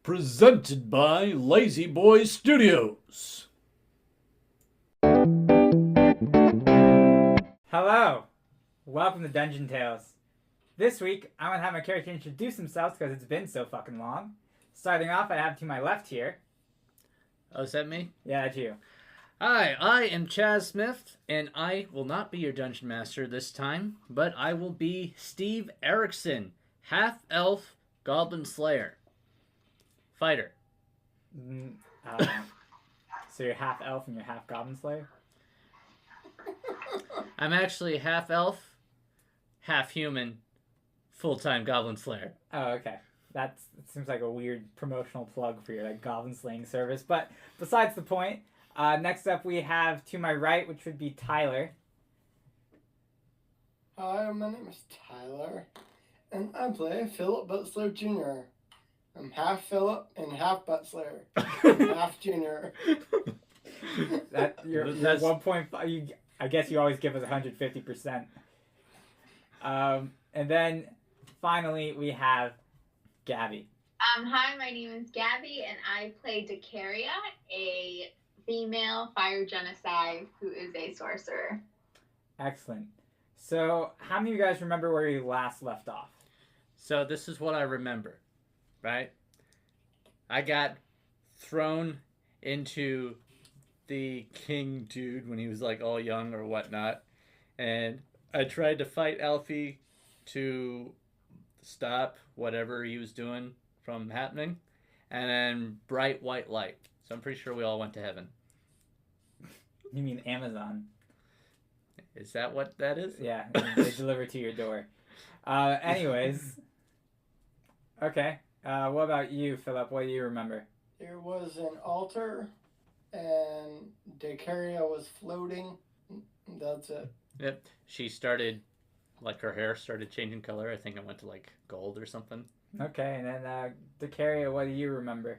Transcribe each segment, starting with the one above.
Presented by Lazy Boy Studios. Hello, welcome to Dungeon Tales. This week, I'm gonna have my character introduce themselves because it's been so fucking long. Starting off, I have to my left here. Oh, is that me? Yeah, that's you. Hi, I am Chaz Smith, and I will not be your dungeon master this time, but I will be Steve Erickson, half-elf goblin slayer. Fighter. So you're half elf and you're half goblin slayer? I'm actually half-elf, half-human, full-time goblin slayer. Oh, okay. That seems like a weird promotional plug for your goblin slaying service, but besides the point. Next up, we have to my right, which would be Tyler. Hi, my name is Tyler, and I play Phillip Butler Jr. I'm half Phillip and half Butler, half Junior. You're 1.5. I guess you always give us 150%. And then finally, we have Gabie. Hi, my name is Gabie, and I play Dakaria, a female fire genocide who is a sorcerer. Excellent. So, how many of you guys remember where you last left off? So this is what I remember, right? I got thrown into the king dude when he was all young or whatnot, and I tried to fight Alphie to stop whatever he was doing from happening, and then bright white light. So I'm pretty sure we all went to heaven. You mean Amazon? Is that what that is? Yeah, they deliver to your door. Anyways. Okay. What about you, Phillip? What do you remember? There was an altar, and Dakaria was floating. That's it. Yep. She started, her hair started changing color. I think it went to, gold or something. Okay, and then, Dakaria, what do you remember?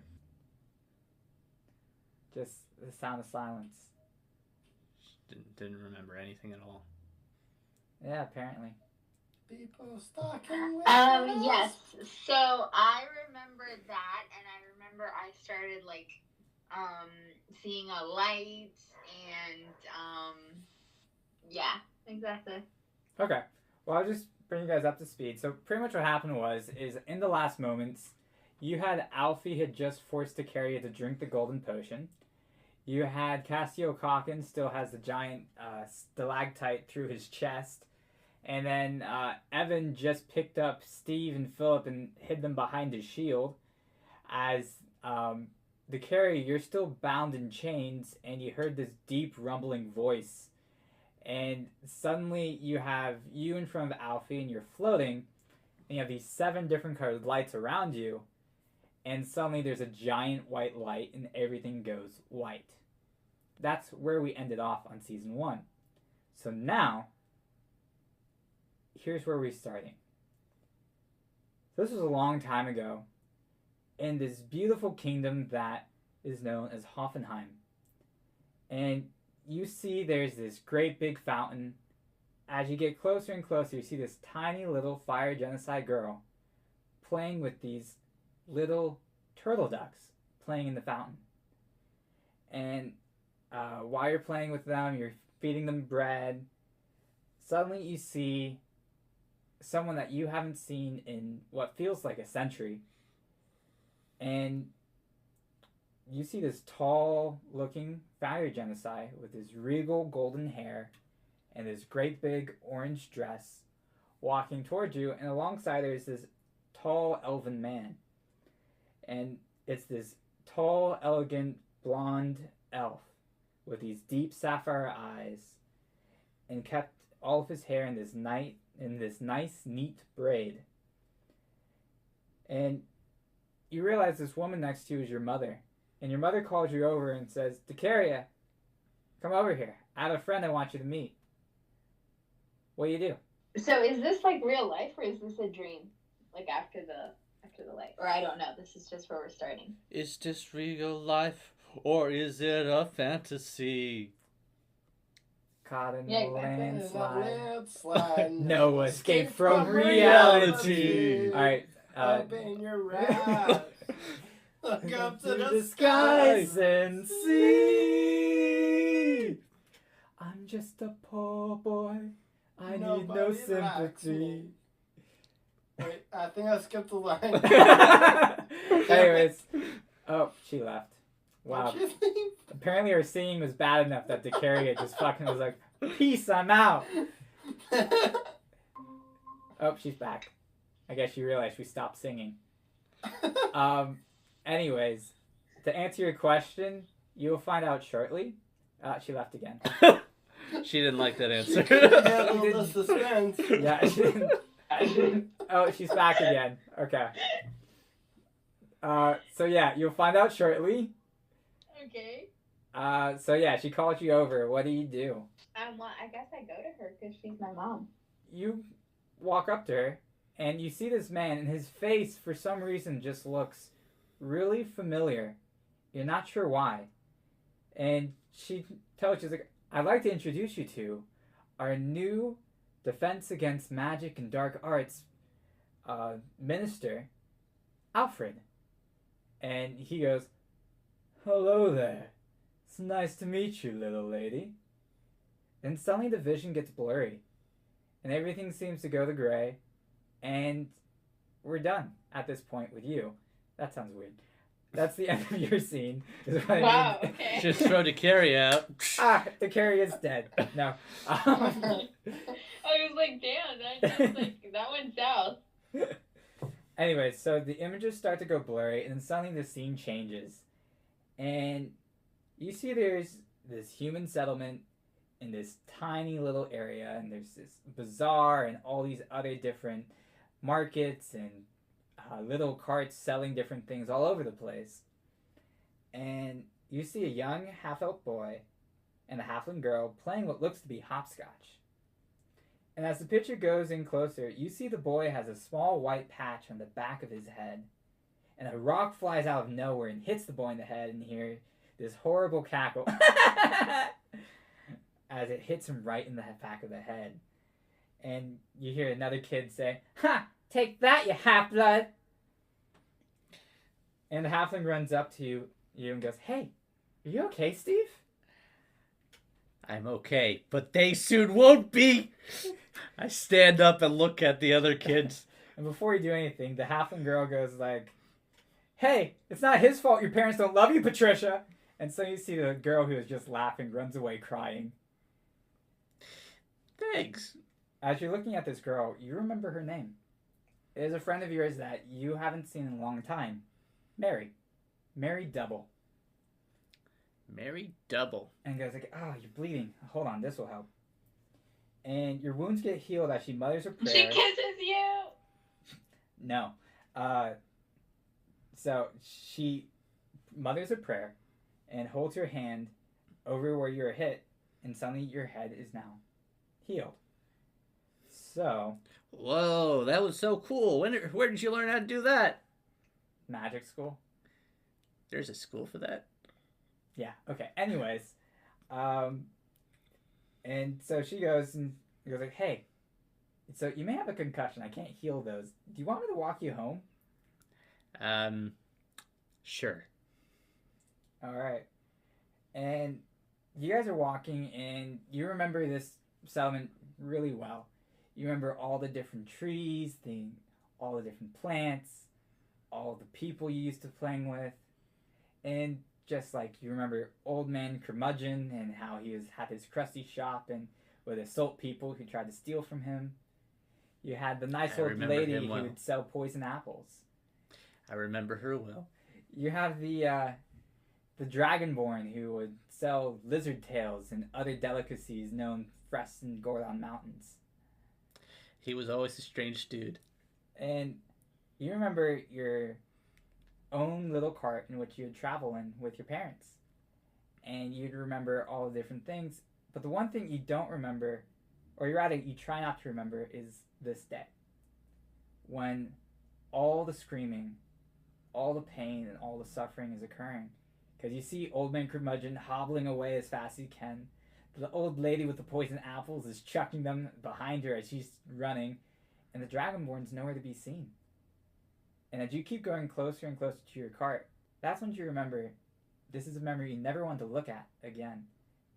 Just the sound of silence. Didn't remember anything at all. Yeah, apparently. People stalking with Yes. So I remember that, and I remember I started seeing a light, and yeah, exactly. Okay. Well, I'll just bring you guys up to speed. So pretty much what happened is in the last moments, you had Alphie had just forced Dakaria to drink the golden potion. You had Cassio Calkins still has the giant stalactite through his chest. And then Evan just picked up Steve and Phillip and hid them behind his shield. As Dakaria, you're still bound in chains, and you heard this deep rumbling voice. And suddenly you have you in front of Alphie, and you're floating, and you have these 7 different colored lights around you. And suddenly there's a giant white light, and everything goes white. That's where we ended off on Season 1. So now, here's where we're starting. So this was a long time ago, in this beautiful kingdom that is known as Hoffenheim. And you see there's this great big fountain. As you get closer and closer, you see this tiny little fire genocide girl playing with these little turtle ducks playing in the fountain. And while you're playing with them, you're feeding them bread. Suddenly you see someone that you haven't seen in what feels like a century. And you see this tall looking fire genocide with his regal golden hair and this great big orange dress walking towards you, and alongside there's this tall elven man. And it's this tall, elegant, blonde elf with these deep sapphire eyes, and kept all of his hair in this nice, neat braid. And you realize this woman next to you is your mother. And your mother calls you over and says, Dakaria, come over here. I have a friend I want you to meet. What do you do? So is this real life, or is this a dream? After the light? Or I don't know. This is just where we're starting. Is this real life, or is it a fantasy? Caught in Yeah, a landslide. Landslide. No escape from reality. All right. Up in your wrath. Look up to To the the skies. skies and see. I'm just a poor boy. I need no Nobody likes sympathy. me. Wait, I think I skipped the line. Anyways, oh, she left. Wow. Don't you think? Apparently her singing was bad enough that Dakaria just fucking was like, peace, I'm out. Oh, she's back. I guess she realized we stopped singing. Anyways, to answer your question, you'll find out shortly. She left again. She didn't like that She answer. couldn't handle the suspense. Yeah, she didn't. Oh, she's back again. Okay. So yeah, you'll find out shortly. Okay. So yeah, she called you over. What do you do? Well, I guess I go to her because she's my mom. You walk up to her, and you see this man, and his face, for some reason, just looks really familiar. You're not sure why. And she tells you, she's like, I'd like to introduce you to our new Defense Against Magic and Dark Arts minister, Alfred. And he goes, hello there. It's nice to meet you, little lady. And suddenly the vision gets blurry. And everything seems to go to gray. And we're done at this point with you. That sounds weird. That's the end of your scene. Is what Wow, I mean. okay. Just throw Dakaria out. Dakaria is dead. No. I was like, damn, that went south. Anyway, so the images start to go blurry, and then suddenly the scene changes. And you see there's this human settlement in this tiny little area, and there's this bazaar and all these other different markets and little carts selling different things all over the place. And you see a young half-elf boy and a halfling girl playing what looks to be hopscotch. And as the picture goes in closer, you see the boy has a small white patch on the back of his head. And a rock flies out of nowhere and hits the boy in the head, and you hear this horrible cackle as it hits him right in the back of the head. And you hear another kid say, "Ha! Take that, you half-blood!" And the halfling runs up to you and goes, "Hey, are you okay, Steve?" I'm okay, but they soon won't be. I stand up and look at the other kids. And before you do anything, the halfling girl goes like, "Hey, it's not his fault your parents don't love you, Patricia." And so you see the girl who was just laughing runs away crying. Thanks. As you're looking at this girl, you remember her name. It is a friend of yours that you haven't seen in a long time. Mary. Mary Double. Mary Double. And goes like, "Oh, you're bleeding. Hold on, this will help." And your wounds get healed as she mutters a prayer. She kisses you. No. So she mutters a prayer and holds her hand over where you're hit, and suddenly your head is now healed. So, Whoa, that was so cool. Where did you learn how to do that? magic school. There's a school for that. Yeah, okay. Anyways, and so she goes like, "Hey, so you may have a concussion. I can't heal those. Do you want me to walk you home?" Sure. All right. And you guys are walking, and you remember this settlement really well. You remember all the different trees, all the different plants, all the people you used to playing with, and just like you remember Old Man Curmudgeon and how he had his crusty shop and would assault people who tried to steal from him. You had the nice I old remember lady him who well. would sell poison apples. I remember her well. You have the Dragonborn who would sell lizard tails and other delicacies known fresh in Gordon Mountains. He was always a strange dude. And you remember your own little cart in which you would travel in with your parents. And you'd remember all the different things. But the one thing you don't remember, or rather you try not to remember, is this day. When all the screaming, all the pain, and all the suffering is occurring. Because you see Old Man Curmudgeon hobbling away as fast as he can. The old lady with the poison apples is chucking them behind her as she's running. And the Dragonborn's nowhere to be seen. And as you keep going closer and closer to your cart, That's when you remember this is a memory you never want to look at again.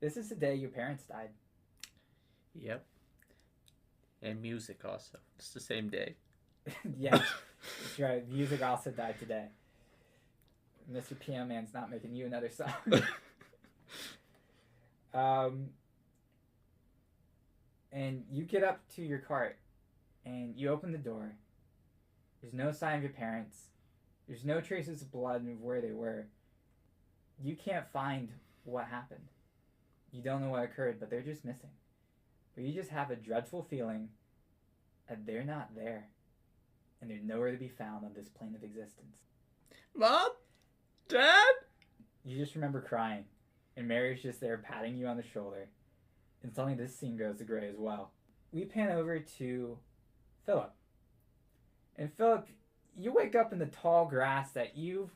This is the day your parents died. Yep. And music also. It's the same day. Yeah, that's right. Music also died today. Mr. Piano Man's not making you another song. And you get up to your cart, and you open the door. There's no sign of your parents. There's no traces of blood of where they were. You can't find what happened. You don't know what occurred, but they're just missing. But you just have a dreadful feeling that they're not there. And they're nowhere to be found on this plane of existence. Mom? Dad? You just remember crying. And Mary's just there patting you on the shoulder. And suddenly this scene goes to gray as well. We pan over to Phillip. And Phillip, you wake up in the tall grass that you've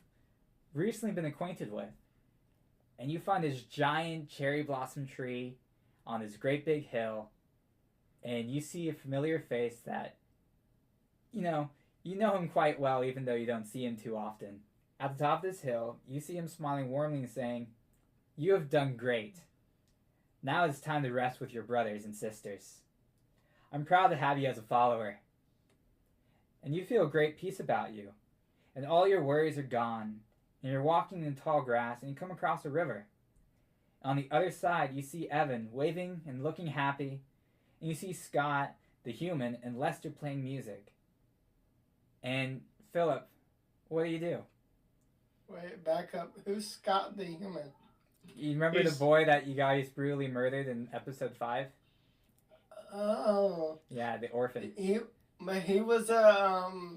recently been acquainted with. And you find this giant cherry blossom tree on this great big hill. And you see a familiar face that, you know him quite well even though you don't see him too often. At the top of this hill, you see him smiling warmly and saying, "You have done great. Now it's time to rest with your brothers and sisters. I'm proud to have you as a follower." And you feel great peace about you. And all your worries are gone. And you're walking in tall grass and you come across a river. On the other side, you see Evan waving and looking happy. And you see Scott, the human, and Lester playing music. And Phillip, what do? Wait, back up. Who's Scott the human? You remember the boy that you guys brutally murdered in episode 5? Oh. Yeah, the orphan. He was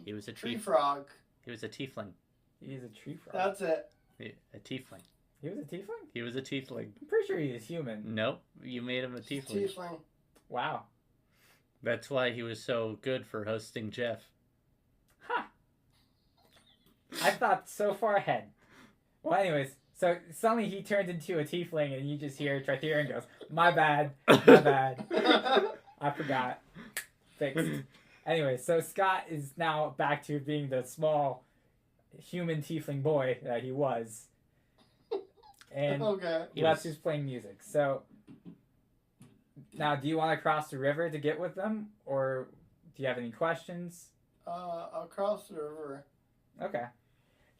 He was a tree frog. He was a tiefling. He's a tree frog. That's it. A tiefling. He was a tiefling? He was a tiefling. I'm pretty sure he is human. Nope, you made him a tiefling. Tiefling. Wow. That's why he was so good for hosting Jeff. Huh. I thought so far ahead. Well, anyways, so suddenly he turns into a tiefling and you just hear Tritherian goes, my bad. I forgot. Fixed. Anyway, so Scott is now back to being the small human tiefling boy that he was. And okay. Lester's playing music. So, now do you want to cross the river to get with them? Or do you have any questions? I'll cross the river. Okay.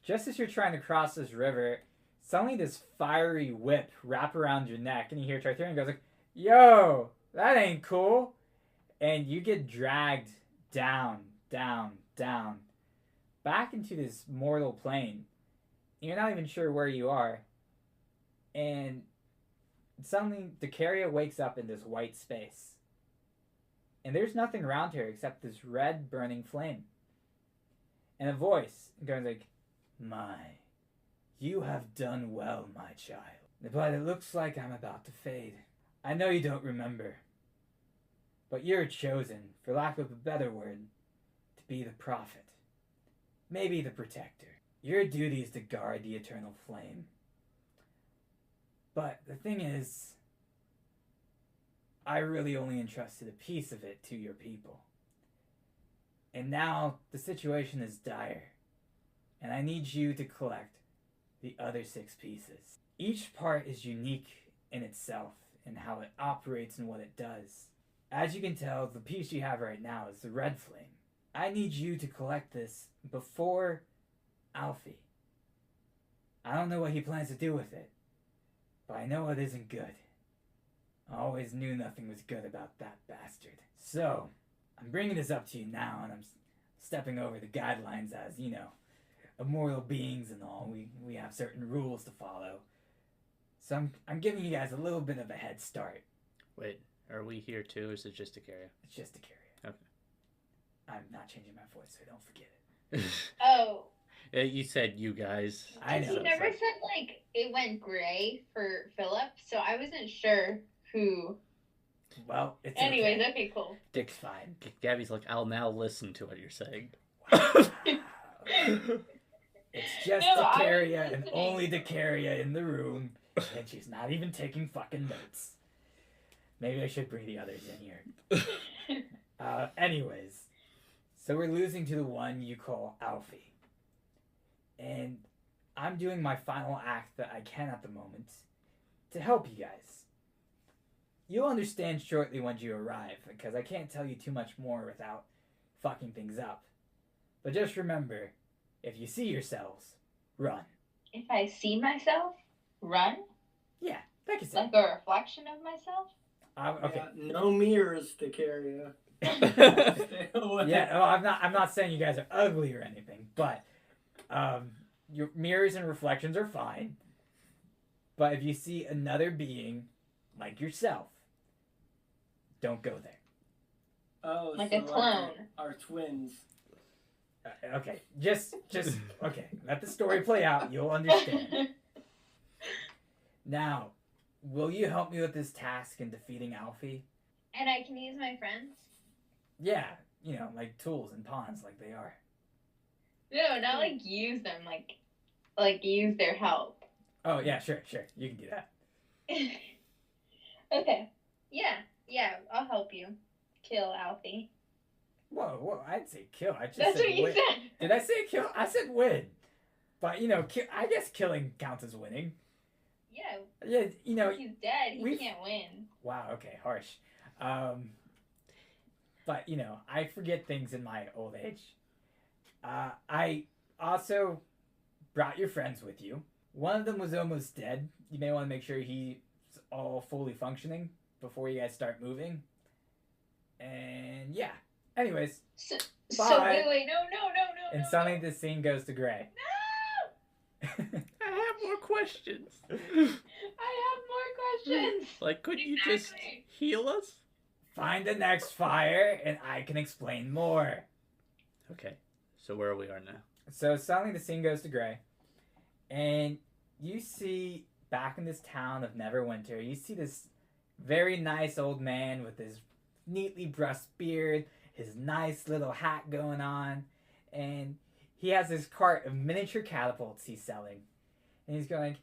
Just as you're trying to cross this river, suddenly this fiery whip wrap around your neck, and you hear Tritherian goes like, "Yo, that ain't cool," and you get dragged down, back into this mortal plane. You're not even sure where you are, and suddenly Dakaria wakes up in this white space, and there's nothing around her except this red burning flame, and a voice goes like, "My, you have done well, my child. But it looks like I'm about to fade. I know you don't remember, but you're chosen, for lack of a better word, to be the prophet. Maybe the protector. Your duty is to guard the eternal flame. But the thing is, I really only entrusted a piece of it to your people. And now the situation is dire, and I need you to collect the other 6 pieces. Each part is unique in itself and how it operates and what it does. As you can tell, the piece you have right now is the red flame. I need you to collect this before Alphie. I don't know what he plans to do with it, but I know it isn't good. I always knew nothing was good about that bastard. So, I'm bringing this up to you now, and I'm stepping over the guidelines as, immortal beings and all. We have certain rules to follow. So I'm giving you guys a little bit of a head start. Wait, are we here too, or is it just Dakaria? It's just Dakaria. Okay. I'm not changing my voice, so don't forget it. Oh. You said you guys. I know. He never said, it went gray for Phillip, so I wasn't sure who. Well, it's Anyways, okay. Okay, cool. Dick's fine. Gabby's like, I'll now listen to what you're saying. It's just No, Dakaria and only Dakaria in the room, and she's not even taking fucking notes. Maybe I should bring the others in here. Anyways, so we're losing to the one you call Alphie. And I'm doing my final act that I can at the moment to help you guys. You'll understand shortly once you arrive, because I can't tell you too much more without fucking things up. But just remember, if you see yourselves, run. If I see myself, run? Yeah, like I said. Like a reflection of myself? Okay. Yeah, no mirrors to carry you. Stay away. Yeah, well, I'm not saying you guys are ugly or anything, but your mirrors and reflections are fine. But if you see another being like yourself, don't go there. Oh, Like so a clone. Our twins. Okay, just okay. Let the story play out. You'll understand. Now, will you help me with this task in defeating Alphie? And I can use my friends? Yeah, like tools and pawns, like they are. No, not like use them, like use their help. Oh yeah, sure. You can do that. Okay. Yeah, I'll help you. Kill Alphie. Whoa! I'd say kill. I just That's said what you win. said. Did I say kill? I said win. But I guess killing counts as winning. Yeah, Yeah, he's dead. He we've- can't win. Wow. Okay, harsh. But I forget things in my old age. I also brought your friends with you. One of them was almost dead. You may want to make sure he's all fully functioning before you guys start moving. And yeah. Anyways, So Bye. wait, no. and suddenly the scene goes to gray. No! I have more questions. I have more questions. Like, could you just Exactly. heal us? Find the next fire, and I can explain more. Okay, so where we are now. So suddenly the scene goes to gray, and you see back in this town of Neverwinter, you see this very nice old man with his neatly brushed beard, his nice little hat going on, and he has this cart of miniature catapults he's selling. And he's going,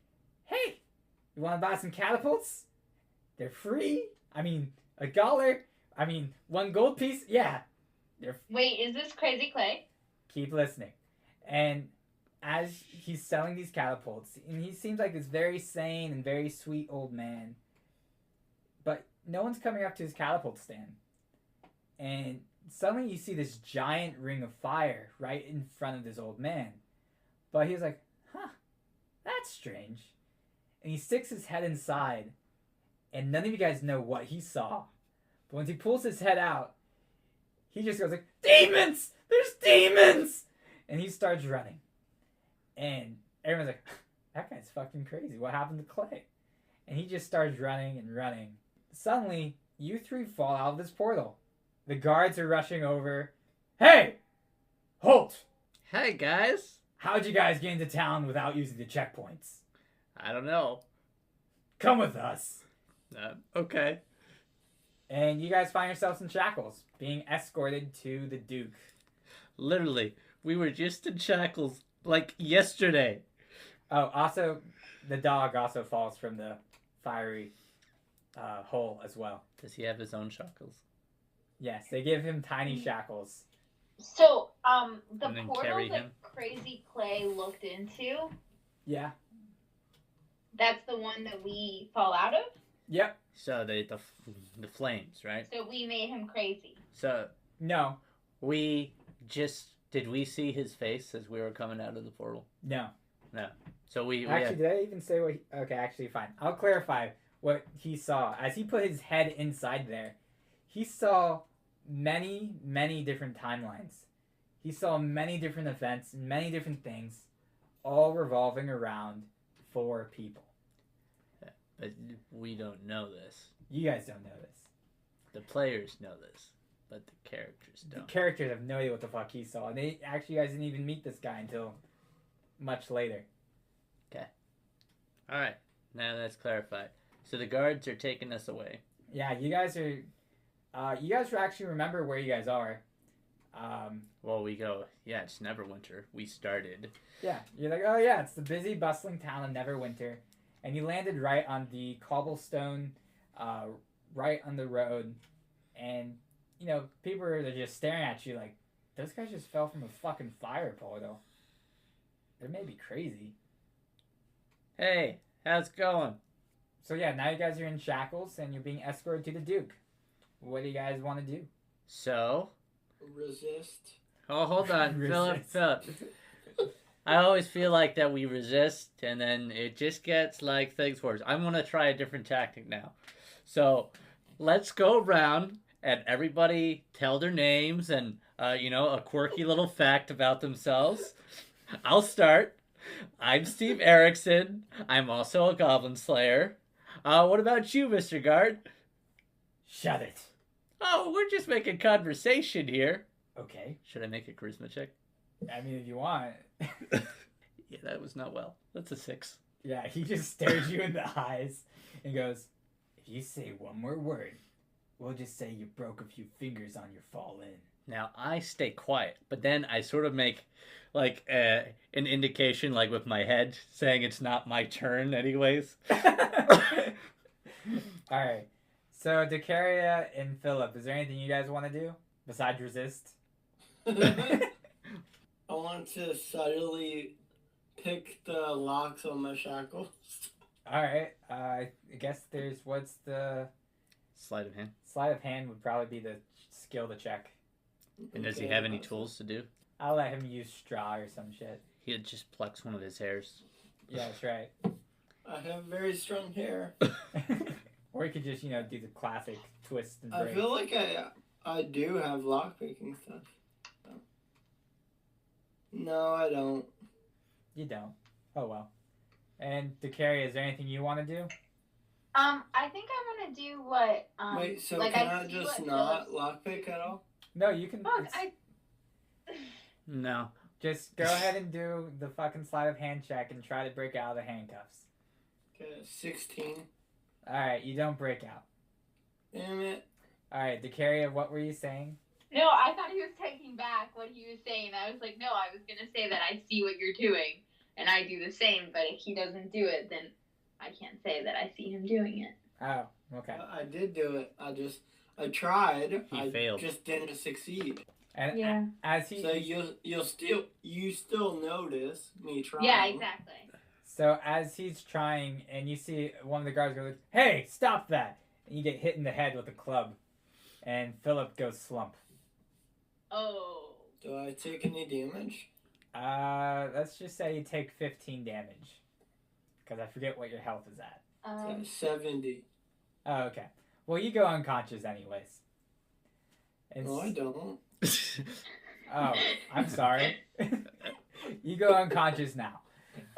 hey, you want to buy some catapults? They're free. I mean, $1. I mean, 1 gold piece. Yeah. Wait, is this Crazy Clay? Keep listening. And as he's selling these catapults, and he seems like this very sane and very sweet old man, but no one's coming up to his catapult stand. And suddenly you see this giant ring of fire right in front of this old man. But he's like, huh, that's strange. And he sticks his head inside, and none of you guys know what he saw. But once he pulls his head out, he just goes like, demons! There's demons! And he starts running. And everyone's like, that guy's fucking crazy. What happened to Clay? And he just starts running and running. Suddenly, you 3 fall out of this portal. The guards are rushing over. Hey! Halt! Hey, guys. How'd you guys get into town without using the checkpoints? I don't know. Come with us. Okay. And you guys find yourselves in shackles, being escorted to the Duke. Literally, we were just in shackles like yesterday. Oh, also, the dog also falls from the fiery hole as well. Does he have his own shackles? Yes, they give him tiny shackles. So, the And then portal carry that him. Crazy Clay looked into, Yeah. that's the one that we fall out of? Yep. So the flames, right? So we made him crazy. So No. did we see his face as we were coming out of the portal? No. So we Actually, did I even say what... Okay, actually, fine. I'll clarify what he saw. As he put his head inside there, he saw many, many different timelines. He saw many different events, many different things, all revolving around 4 people. but we don't know this. You guys don't know this. The players know this, but the characters The don't. characters have no idea what the fuck he saw. And they actually, you guys didn't even meet this guy until much later. All right, now that's clarified. So the guards are taking us away. Yeah, you guys are... you guys actually remember where you guys are. Well, we go, yeah, it's Neverwinter. We started. Yeah, you're like, oh yeah, it's the busy, bustling town of Neverwinter. And you landed right on the cobblestone, right on the road. And, people are just staring at you like, those guys just fell from a fucking fire portal. They may be crazy. Hey, how's it going? So yeah, now you guys are in shackles and you're being escorted to the Duke. What do you guys want to do? So? Resist. Oh, hold on. Resist. Phillip. I always feel like that we resist and then it just gets like things worse. I'm going to try a different tactic now. So, let's go around and everybody tell their names and, a quirky little fact about themselves. I'll start. I'm Steve Erickson. I'm also a Goblin Slayer. What about you, Mr. Guard? Shut it. Oh, we're just making conversation here. Okay. Should I make a charisma check? I mean, if you want. Yeah, that was not well. That's a 6. Yeah, he just stares you in the eyes and goes, if you say one more word, we'll just say you broke a few fingers on your fall in. Now, I stay quiet, but then I sort of make, like, an indication, like, with my head, saying it's not my turn anyways. Alright. So, Dakaria and Phillip, is there anything you guys want to do besides resist? I want to subtly pick the locks on my shackles. Alright. I guess what's the... Sleight of hand. Sleight of hand would probably be the skill to check. And does he have any tools to do? I'll let him use straw or some shit. He'd just plucks one of his hairs. Yeah, that's right. I have very strong hair. Or you could just, do the classic twist and break. I feel like I do have lockpicking stuff. No, I don't. You don't. Oh, well. And Dakaria, is there anything you want to do? I think I want to do what. Wait, so like can I I see just what not Philip's- lockpick at all? No, you can... Fuck, it's- No. Just go ahead and do the fucking sleight of hand check and try to break out of the handcuffs. Okay, 16. Alright, you don't break out. Damn it. Alright, Dakaria, what were you saying? No, I thought he was taking back what he was saying. I was like, no, I was gonna say that I see what you're doing, and I do the same. But if he doesn't do it, then I can't say that I see him doing it. Oh, okay. I did do it. I tried. He I failed. just didn't succeed. And Yeah. as he... So you still notice me trying. Yeah, exactly. So as he's trying, and you see one of the guards go, hey, stop that! And you get hit in the head with a club. And Phillip goes slump. Oh. Do I take any damage? Let's just say you take 15 damage. Because I forget what your health is at. 70. Oh, okay. Well, you go unconscious anyways. And No, I don't. Oh, I'm sorry. You go unconscious now.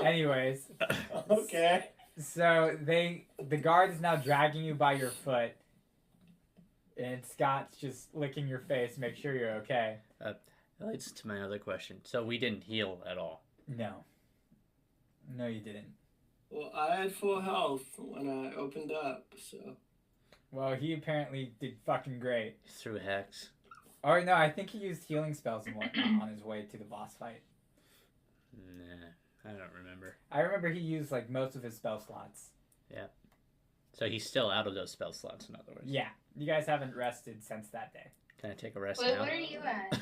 Anyways, Okay. so the guard is now dragging you by your foot, and Scott's just licking your face, make sure you're okay. That leads to my other question. So we didn't heal at all. No, you didn't. Well, I had full health when I opened up, so. Well, he apparently did fucking great. Through hex. Or no, I think he used healing spells and whatnot on his way to the boss fight. Nah, I don't remember. I remember he used like most of his spell slots. So he's still out of those spell slots, in other words. Yeah, you guys haven't rested since that day. Can I take a rest Wait, now? what are you at?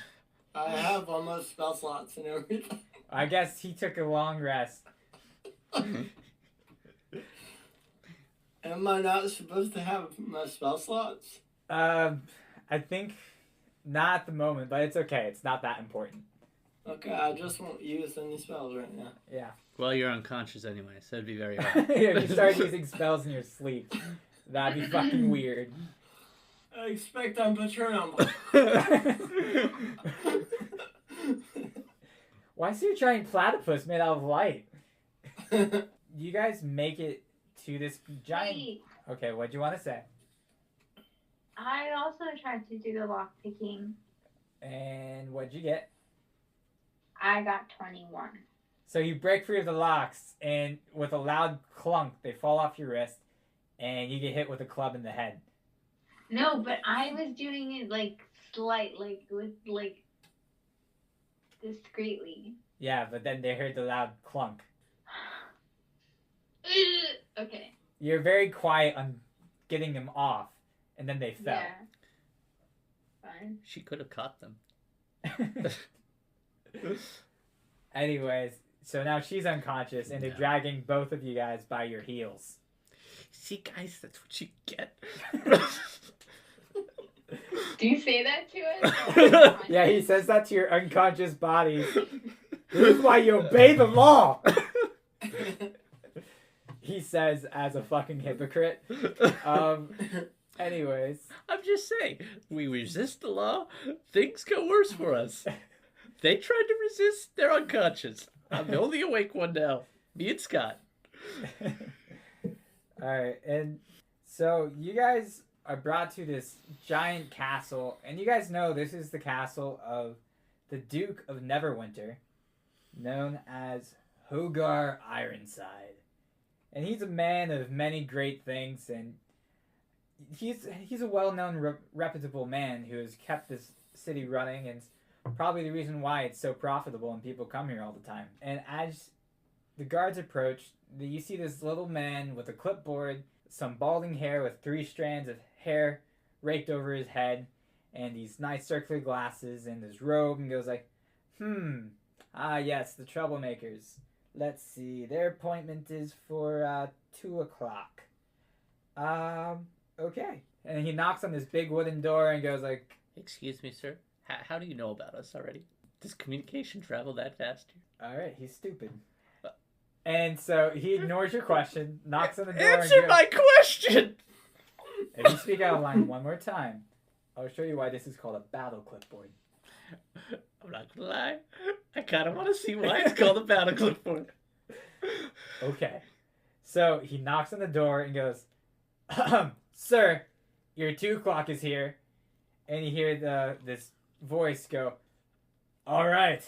I have almost spell slots and everything. I guess he took a long rest. Am I not supposed to have my spell slots? I think not at the moment, but it's okay. It's not that important. Okay, I just won't use any spells right now. Yeah. Well, you're unconscious anyway, so it'd be very hard. If you start using spells in your sleep, that'd be fucking weird. I expect I'm paternal. Why is he trying platypus made out of light? You guys make it to this giant... Wait, Okay, what do you want to say? I also tried to do the lock picking. And what'd you get? I got 21. So you break free of the locks, and with a loud clunk, they fall off your wrist, and you get hit with a club in the head. No, but I was doing it discreetly. Yeah, but then they heard the loud clunk. Okay. You're very quiet on getting them off, and then they fell. Yeah. Fine. She could have caught them. Anyways, So now she's unconscious, and they're No. dragging both of you guys by your heels. See, guys, that's what you get. Do you say that to us? Yeah, he says that to your unconscious bodies. This is why you obey the law! He says as a fucking hypocrite. Anyways. I'm just saying, we resist the law, things go worse for us. They tried to resist, they're unconscious. I'm the only awake one now. Me and Scott. Alright, and so you guys are brought to this giant castle, and you guys know this is the castle of the Duke of Neverwinter, known as Hogar Ironside. And he's a man of many great things, and he's a well-known, reputable man who has kept this city running, and probably the reason why it's so profitable and people come here all the time. And as the guards approach, you see this little man with a clipboard, some balding hair with 3 strands of hair raked over his head, and these nice circular glasses and his robe, and goes like, yes, the troublemakers. Let's see, their appointment is for 2 o'clock. Okay. And he knocks on this big wooden door and goes like, Excuse me, sir. How do you know about us already? Does communication travel that fast here? alright, he's stupid. And so he ignores your question, knocks on the door, Answer and goes, my question! if you speak out of line one more time, I'll show you why this is called a battle clipboard. I'm not gonna lie. I kind of want to see why it's called a battle clipboard. Okay. So he knocks on the door and goes, sir, your 2 o'clock is here. And you hear this voice go, all right,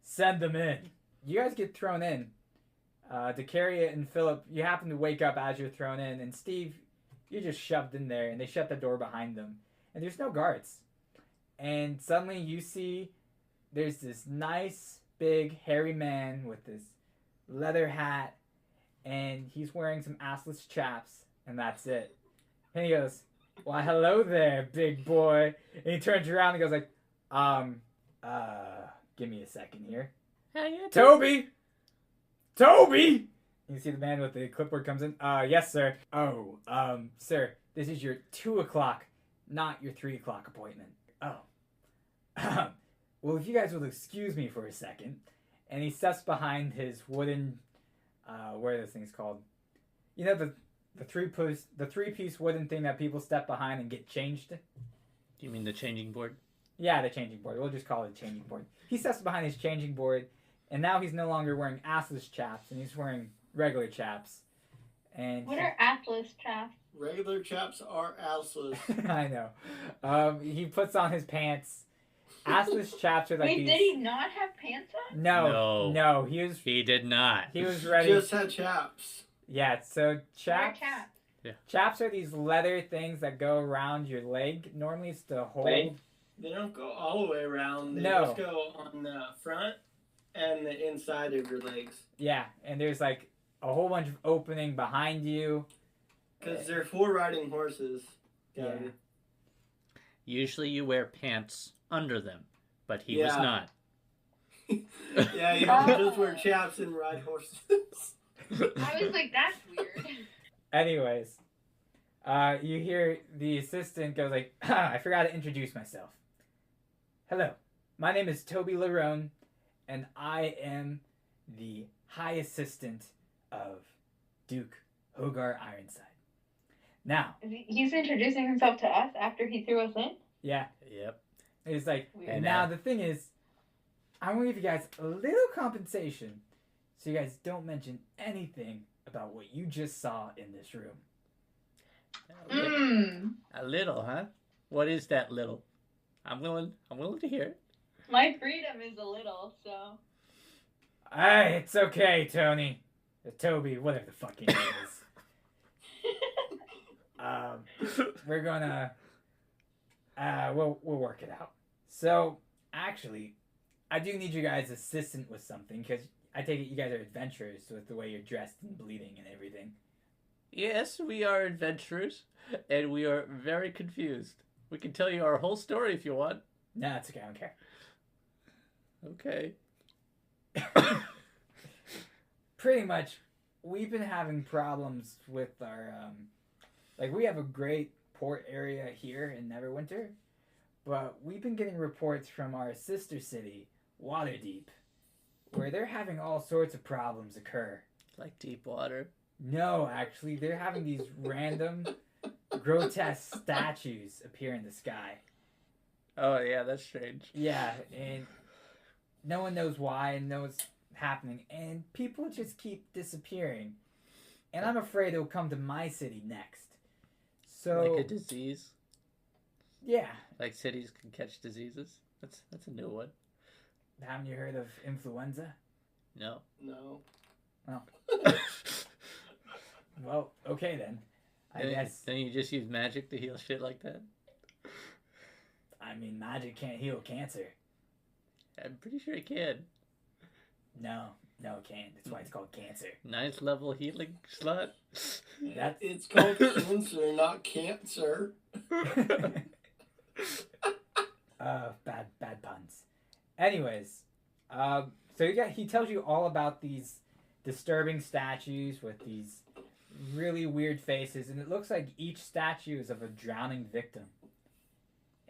send them in. You guys get thrown in. Dakaria and Phillip, you happen to wake up as you're thrown in. And Steve, you're just shoved in there. And they shut the door behind them. And there's no guards. And suddenly you see there's this nice, big, hairy man with this leather hat. And he's wearing some assless chaps. And that's it. And he goes, why, hello there, big boy. And he turns around and goes like, give me a second here. Toby! Toby! You see the man with the clipboard comes in. Yes, sir. Oh, sir, this is your 2 o'clock, not your 3 o'clock appointment. Oh. Well, if you guys will excuse me for a second. And he steps behind his wooden, what are those things called? You know, the three-piece wooden thing that people step behind and get changed? Do you mean the changing board? Yeah, the changing board. We'll just call it a changing board. He steps behind his changing board, and now he's no longer wearing assless chaps, and he's wearing regular chaps. And What are Atlas chaps? Regular chaps are assless. I know. He puts on his pants. Assless chaps are like Wait, these... did he not have pants on? No. He did not. He was ready. Just had chaps. Yeah, so chaps... What are chaps? Chaps are these leather things that go around your leg. Normally it's to hold... Wait. They don't go all the way around. They No. just go on the front and the inside of your legs. Yeah, and there's like a whole bunch of opening behind you. Because they're for riding horses. Yeah. Usually you wear pants under them, but he was Yeah. not. Yeah, you can just wear chaps and ride horses. I was like, that's weird. Anyways, you hear the assistant goes like, I forgot to introduce myself. Hello, my name is Toby Larone, and I am the High Assistant of Duke Hogar Ironside. Now, He's introducing himself to us after he threw us in? yeah, Yep. he's like, Weird. and now the thing is, I want to give you guys a little compensation so you guys don't mention anything about what you just saw in this room. A little, huh? What is that little? I'm willing to hear it. My freedom is a little, so. Hey, it's okay, Tony. Toby, whatever the fuck your name is. We're gonna, we'll work it out. So, actually, I do need you guys' assistant with something, because I take it you guys are adventurers with the way you're dressed and bleeding and everything. Yes, we are adventurers, and we are very confused. We can tell you our whole story if you want. No, it's okay, I don't care. Okay. pretty much, we've been having problems with our, we have a great port area here in Neverwinter, but we've been getting reports from our sister city, Waterdeep, where they're having all sorts of problems occur. Like deep water. No, actually, they're having these random, grotesque statues appear in the sky. Oh, yeah, that's strange. Yeah, and no one knows why and knows what's happening, and people just keep disappearing. And I'm afraid it'll come to my city next. So, Like a disease? yeah. Like cities can catch diseases? That's a new one. Haven't you heard of influenza? No. No. Well, okay then. I guess. Then you just use magic to heal shit like that? I mean, magic can't heal cancer. I'm pretty sure it can. No, it can't. That's why it's called cancer. Ninth level healing slot. It's called cancer, not cancer. Bad puns. Anyways, so he tells you all about these disturbing statues with these really weird faces, and it looks like each statue is of a drowning victim.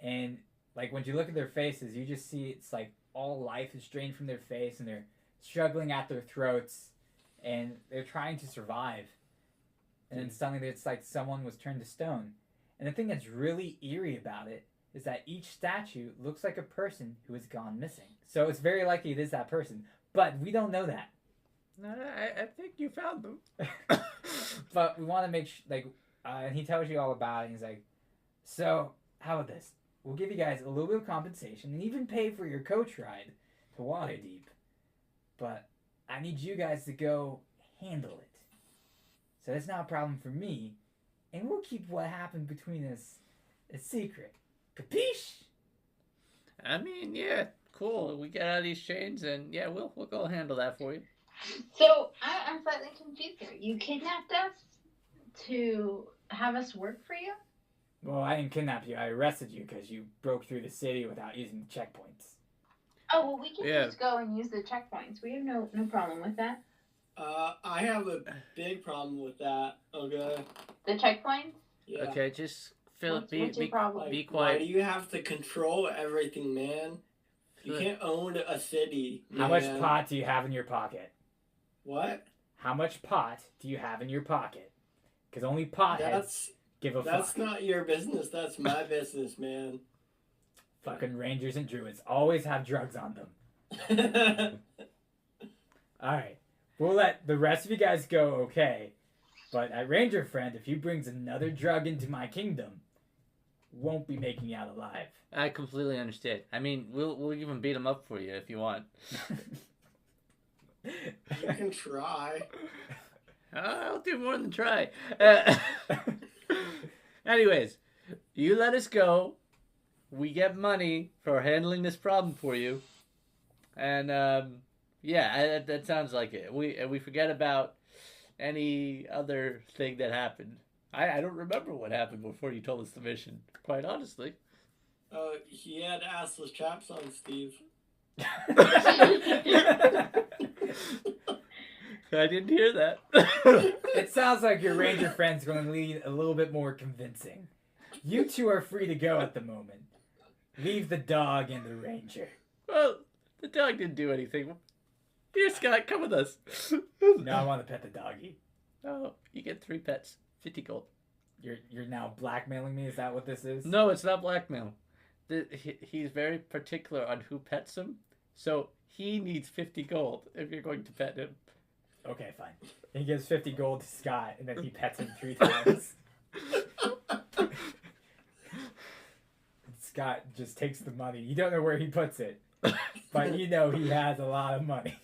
And like when you look at their faces, you just see it's like all life is drained from their face, and they're struggling at their throats, and they're trying to survive. And then suddenly it's like someone was turned to stone. And the thing that's really eerie about it is that each statue looks like a person who has gone missing. So it's very likely it is that person, but we don't know that. I think you found them. But we want to make and he tells you all about it. And he's like, so how about this? We'll give you guys a little bit of compensation and even pay for your coach ride to Waterdeep. But I need you guys to go handle it. So that's not a problem for me. And we'll keep what happened between us a secret. Capiche? I mean, yeah, cool. We get out of these chains, and yeah, we'll go handle that for you. So I'm slightly confused here. You kidnapped us to have us work for you? Well, I didn't kidnap you. I arrested you because you broke through the city without using the checkpoints. Oh, well, we can Yeah. just go and use the checkpoints. We have no problem with that. I have a big problem with that. Okay. The checkpoints? Yeah. Okay, just Phillip, What's your problem? be Why quiet. do you have to control everything, man? You Good. can't own a city. How much man. pot do you have in your pocket? What? How much pot do you have in your pocket? Because only potheads give a That's fuck. not your business. That's my business, man. Fucking rangers and druids always have drugs on them. Alright. We'll let the rest of you guys go, okay? But that ranger friend, if he brings another drug into my kingdom, won't be making you out alive. I completely understand. I mean, we'll even beat him up for you if you want. You can try. I'll do more than try. Anyways, you let us go. We get money for handling this problem for you. And, yeah, that sounds like it. We forget about any other thing that happened. I don't remember what happened before you told us the mission, quite honestly. He had assless chaps on, Steve. I didn't hear that. It sounds like your ranger friend's going to need a little bit more convincing. You two are free to go at the moment. Leave the dog and the ranger. Well, the dog didn't do anything. Dear Scott, come with us. No, I want to pet the doggy. Oh, you get 3 pets. 50 gold. You're now blackmailing me? Is that what this is? No, it's not blackmail. He's very particular on who pets him, so he needs 50 gold if you're going to pet him. Okay, fine. He gives 50 gold to Scott, and then he pets him 3 times. Scott just takes the money. You don't know where he puts it, but you know he has a lot of money.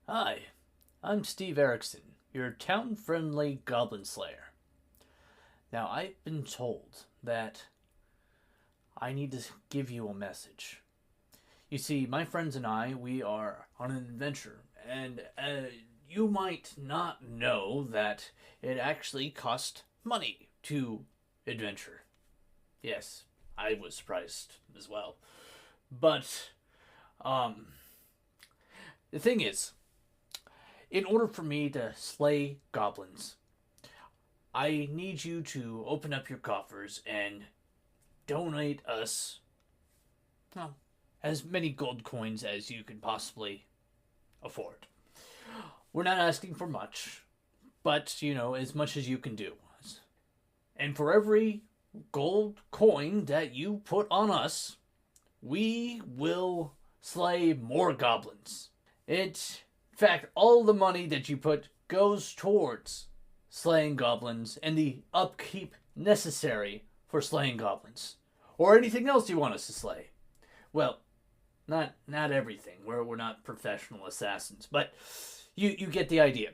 Hi, I'm Steve Erickson, your town-friendly goblin slayer. Now, I've been told that I need to give you a message. You see, my friends and I, we are on an adventure, and you might not know that it actually cost money to adventure. Yes, I was surprised as well. But, the thing is, in order for me to slay goblins, I need you to open up your coffers and donate us, well, as many gold coins as you can possibly afford. We're not asking for much, but, as much as you can do. And for every gold coin that you put on us, we will slay more goblins. In fact, all the money that you put goes towards slaying goblins and the upkeep necessary for slaying goblins. Or anything else you want us to slay. Well, not everything. We're not professional assassins, but you get the idea.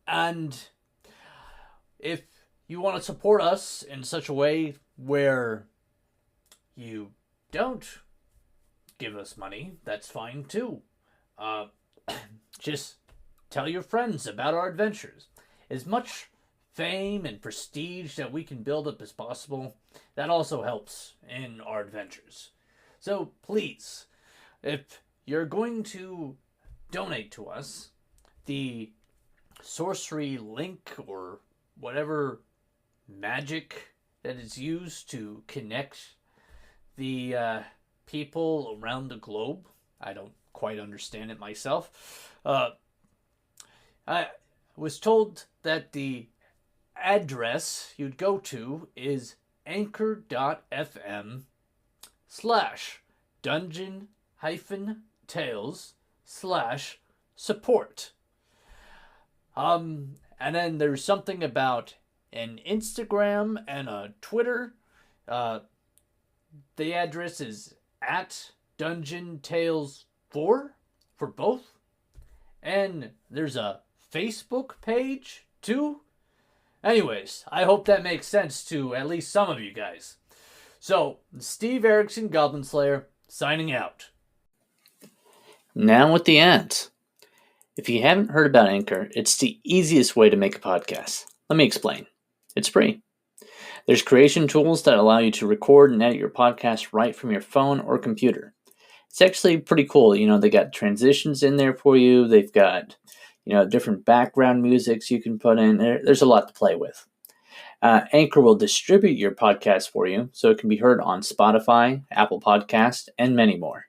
And if you want to support us in such a way where you don't give us money, that's fine too. Just tell your friends about our adventures. As much fame and prestige that we can build up as possible, that also helps in our adventures. So please, if you're going to donate to us, the sorcery link or whatever magic that is used to connect the people around the globe, I don't quite understand it myself. I was told that the address you'd go to is anchor.fm/dungeon-tales/support. And then there's something about an Instagram and a Twitter. The address is at Dungeon Tales 4 for both. And there's a Facebook page too. Anyways, I hope that makes sense to at least some of you guys. So, Steve Erickson, Goblin Slayer, signing out. Now with the ads. If you haven't heard about Anchor, it's the easiest way to make a podcast. Let me explain. It's free. There's creation tools that allow you to record and edit your podcast right from your phone or computer. It's actually pretty cool. They got transitions in there for you. They've got, different background musics you can put in. There's a lot to play with. Anchor will distribute your podcast for you so it can be heard on Spotify, Apple Podcasts, and many more.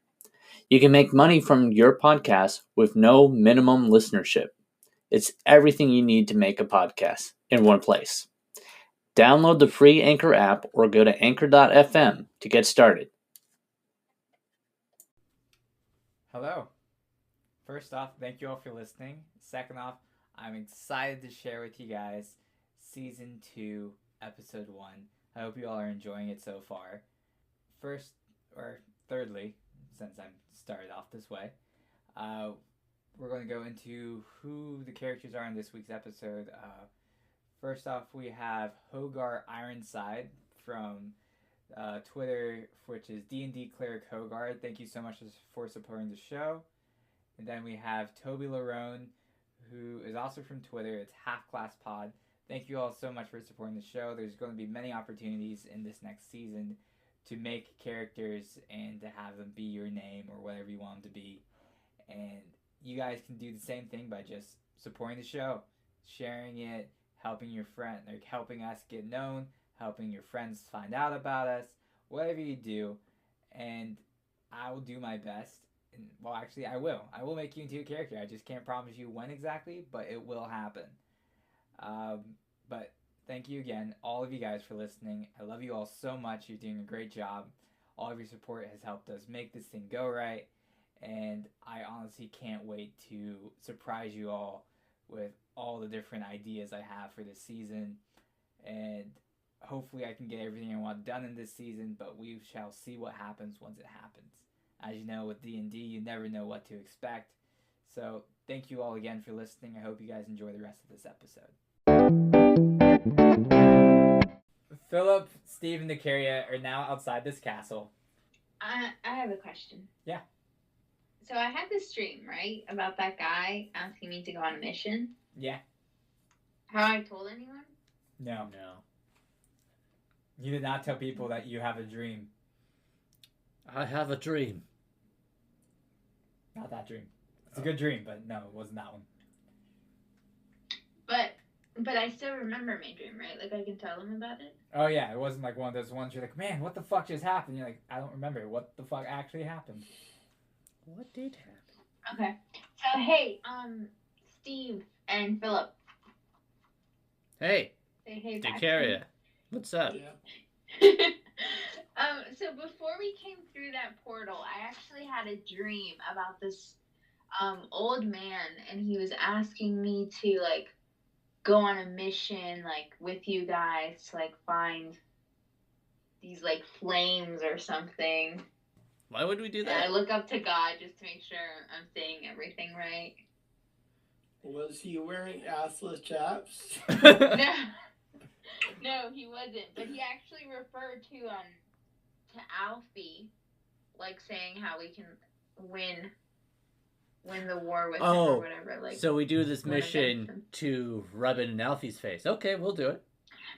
You can make money from your podcast with no minimum listenership. It's everything you need to make a podcast in one place. Download the free Anchor app or go to anchor.fm to get started. Hello. First off, thank you all for listening. Second off, I'm excited to share with you guys Season 2, Episode 1. I hope you all are enjoying it so far. Thirdly, since I'm started off this way, we're going to go into who the characters are in this week's episode. First off, we have Hogar Ironside from Twitter, which is D&D Cleric Hogar. Thank you so much for supporting the show. And then we have Toby Larone, who is also from Twitter. It's Half Class Pod. Thank you all so much for supporting the show. There's going to be many opportunities in this next season to make characters and to have them be your name or whatever you want them to be. And you guys can do the same thing by just supporting the show, sharing it, helping your friend, helping us get known, helping your friends find out about us, whatever you do. And I will do my best. And, well, actually, I will. I will make you into a character. I just can't promise you when exactly, but it will happen. But thank you again, all of you guys, for listening. I love you all so much. You're doing a great job. All of your support has helped us make this thing go right. And I honestly can't wait to surprise you all with all the different ideas I have for this season. And hopefully I can get everything I want done in this season, but we shall see what happens once it happens. As you know, with D&D, you never know what to expect. So thank you all again for listening. I hope you guys enjoy the rest of this episode. Phillip, Steve, and Dakaria are now outside this castle. I have a question. Yeah. So I had this dream, right, about that guy asking me to go on a mission. Yeah. Have I told anyone? No. You did not tell people that you have a dream. I have a dream. Not that dream. It's a good dream, but no, it wasn't that one. But I still remember my dream, right? Like, I can tell them about it? Oh, yeah, it wasn't like one of those ones you're like, man, what the fuck just happened? You're like, I don't remember. What the fuck actually happened? What did happen? Okay. So, hey, Steve and Phillip. Hey, Say hey back to Dakaria. What's up? Yeah. me. So before we came through that portal, I actually had a dream about this old man, and he was asking me to, like, go on a mission, like, with you guys to, like, find these, like, flames or something. Why would we do And I that? look up to God just to make sure I'm saying everything right. Was he wearing assless chaps? No, no, he wasn't. But he actually referred to Alphie, like, saying how we can win the war with him Oh, or whatever. Like, So we do this going against mission him. to rub it in Alfie's face. Okay, we'll do it.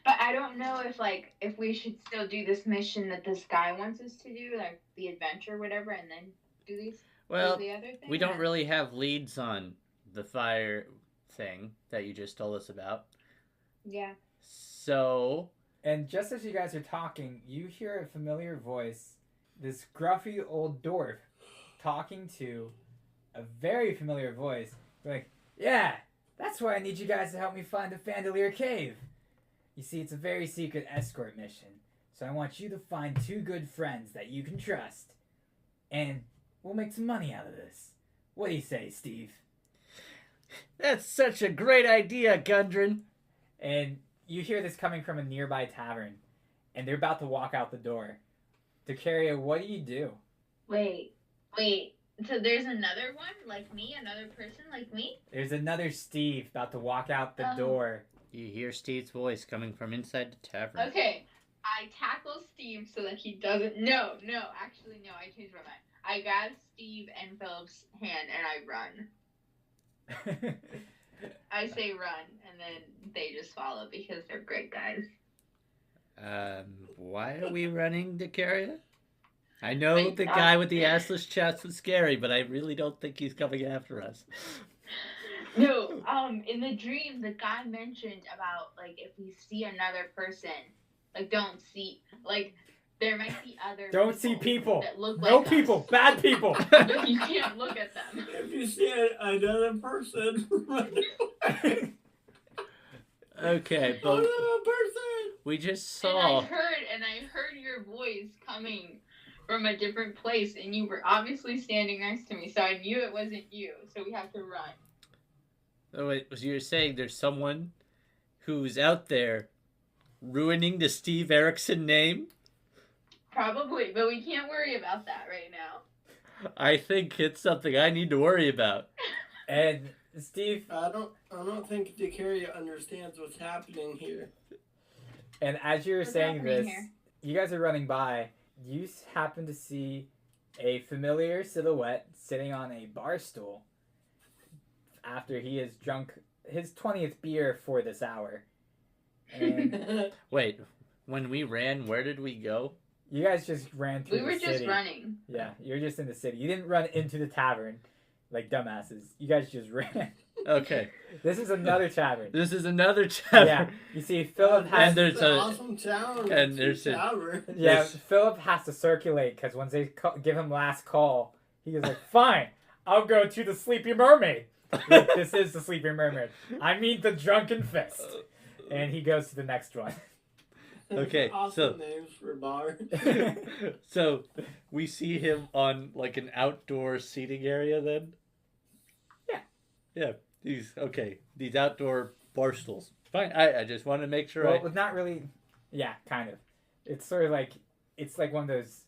But I don't know if we should still do this mission that this guy wants us to do, like the adventure, or whatever, and then do Well, the other thing. we don't really have leads on the fire thing that you just told us about. Yeah. So, And just as you guys are talking, you hear a familiar voice, this gruffy old dwarf talking to a very familiar voice. Like, yeah, that's why I need you guys to help me find the Fandelier Cave. You see, it's a very secret escort mission, so I want you to find 2 good friends that you can trust, and we'll make some money out of this. What do you say, Steve? that's such a great idea, Gundren. And you hear this coming from a nearby tavern, and they're about to walk out the door. Dakaria, what do you do? Wait. So there's another one like me, another person like me. There's another Steve about to walk out the Oh. door. You hear Steve's voice coming from inside the tavern. Okay. I tackle Steve so that he doesn't. No. Actually, no. I changed my mind. I grab Steve and Philip's hand and I run. I say run, and then they just follow because they're great guys. Why are we running, Dakaria? I know Wait, the guy with the assless chest was scary, but I really don't think he's coming after us. No, in the dream, the guy mentioned about, like, if we see another person, like, don't see, like, there might be other Don't see people. that look No like people. us. Bad people. But you can't look at them. If you see another person, run away. Okay, but Another person. we just And saw. I heard your voice coming from a different place, and you were obviously standing next to me, so I knew it wasn't you, so we have to run. Oh, wait, so you're saying there's someone who's out there ruining the Steve Erickson name? Probably, but we can't worry about that right now. I think it's something I need to worry about. And Steve, I don't think Dakaria understands what's happening here. and as you're What's saying happening this, here? you guys are running by. You happen to see a familiar silhouette sitting on a bar stool after he has drunk his 20th beer for this hour. And Wait, when we ran, where did we go? you guys just ran through We were the city. just running. Yeah, you're just in the city. You didn't run into the tavern like dumbasses. You guys just ran. Okay, This is another tavern. this is another tavern. Yeah, you see, Philip And has. there's an a- awesome town. and there's a- tower. Yeah, There's- Philip has to circulate because once they give him last call, he goes like, "Fine, I'll go to the Sleepy Mermaid." Like, this is the Sleepy Mermaid. I mean the Drunken Fist, and he goes to the next one. Okay, Awesome names for bars. So we see him on like an outdoor seating area then? Yeah. Yeah. These outdoor bar stools. Fine. I just want to make sure Well, it's not really. Yeah, kind of. It's sort of like one of those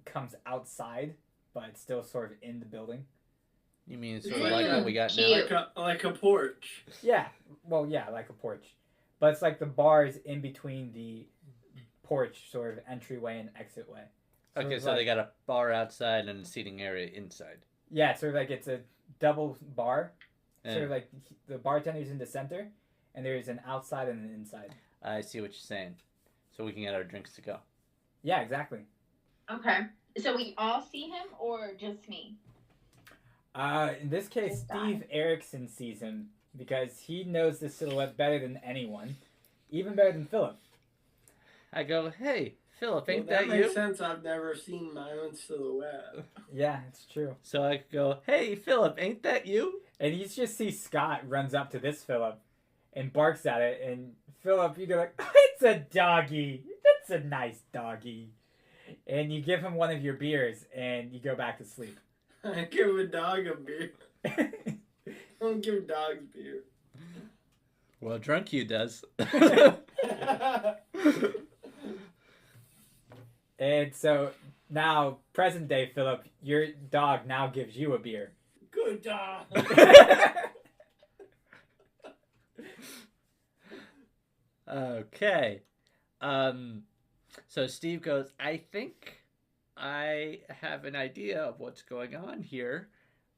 comes outside, but it's still sort of in the building. You mean it's sort of like what we got now? Cute. like a porch. Yeah, well, yeah, like a porch, but it's like the bars in between the porch, sort of entryway and exit way. Sort Okay, of so like- they got a bar outside and a seating area inside. Yeah, it's sort of like it's a double bar. Yeah. Sort of like the bartender's in the center, and there's an outside and an inside. I see what you're saying. so we can get our drinks to go. Yeah, exactly. Okay. So we all see him or just me? In this case, Just Steve die. Erickson sees him because he knows the silhouette better than anyone, even better than Phillip. I go, hey, Phillip, Well, ain't that that makes you? sense. I've never seen my own silhouette. Yeah, it's true. So I go, hey, Phillip, ain't that you? And you just see Scott runs up to this Phillip and barks at it, and Phillip, you go like, it's a doggy. That's a nice doggy. And you give him one of your beers, and you go back to sleep. I give a dog a beer. I don't give dogs beer. Well, drunk you does. And so now, present day Phillip, your dog now gives you a beer. Good dog. Okay. So Steve goes, I think I have an idea of what's going on here.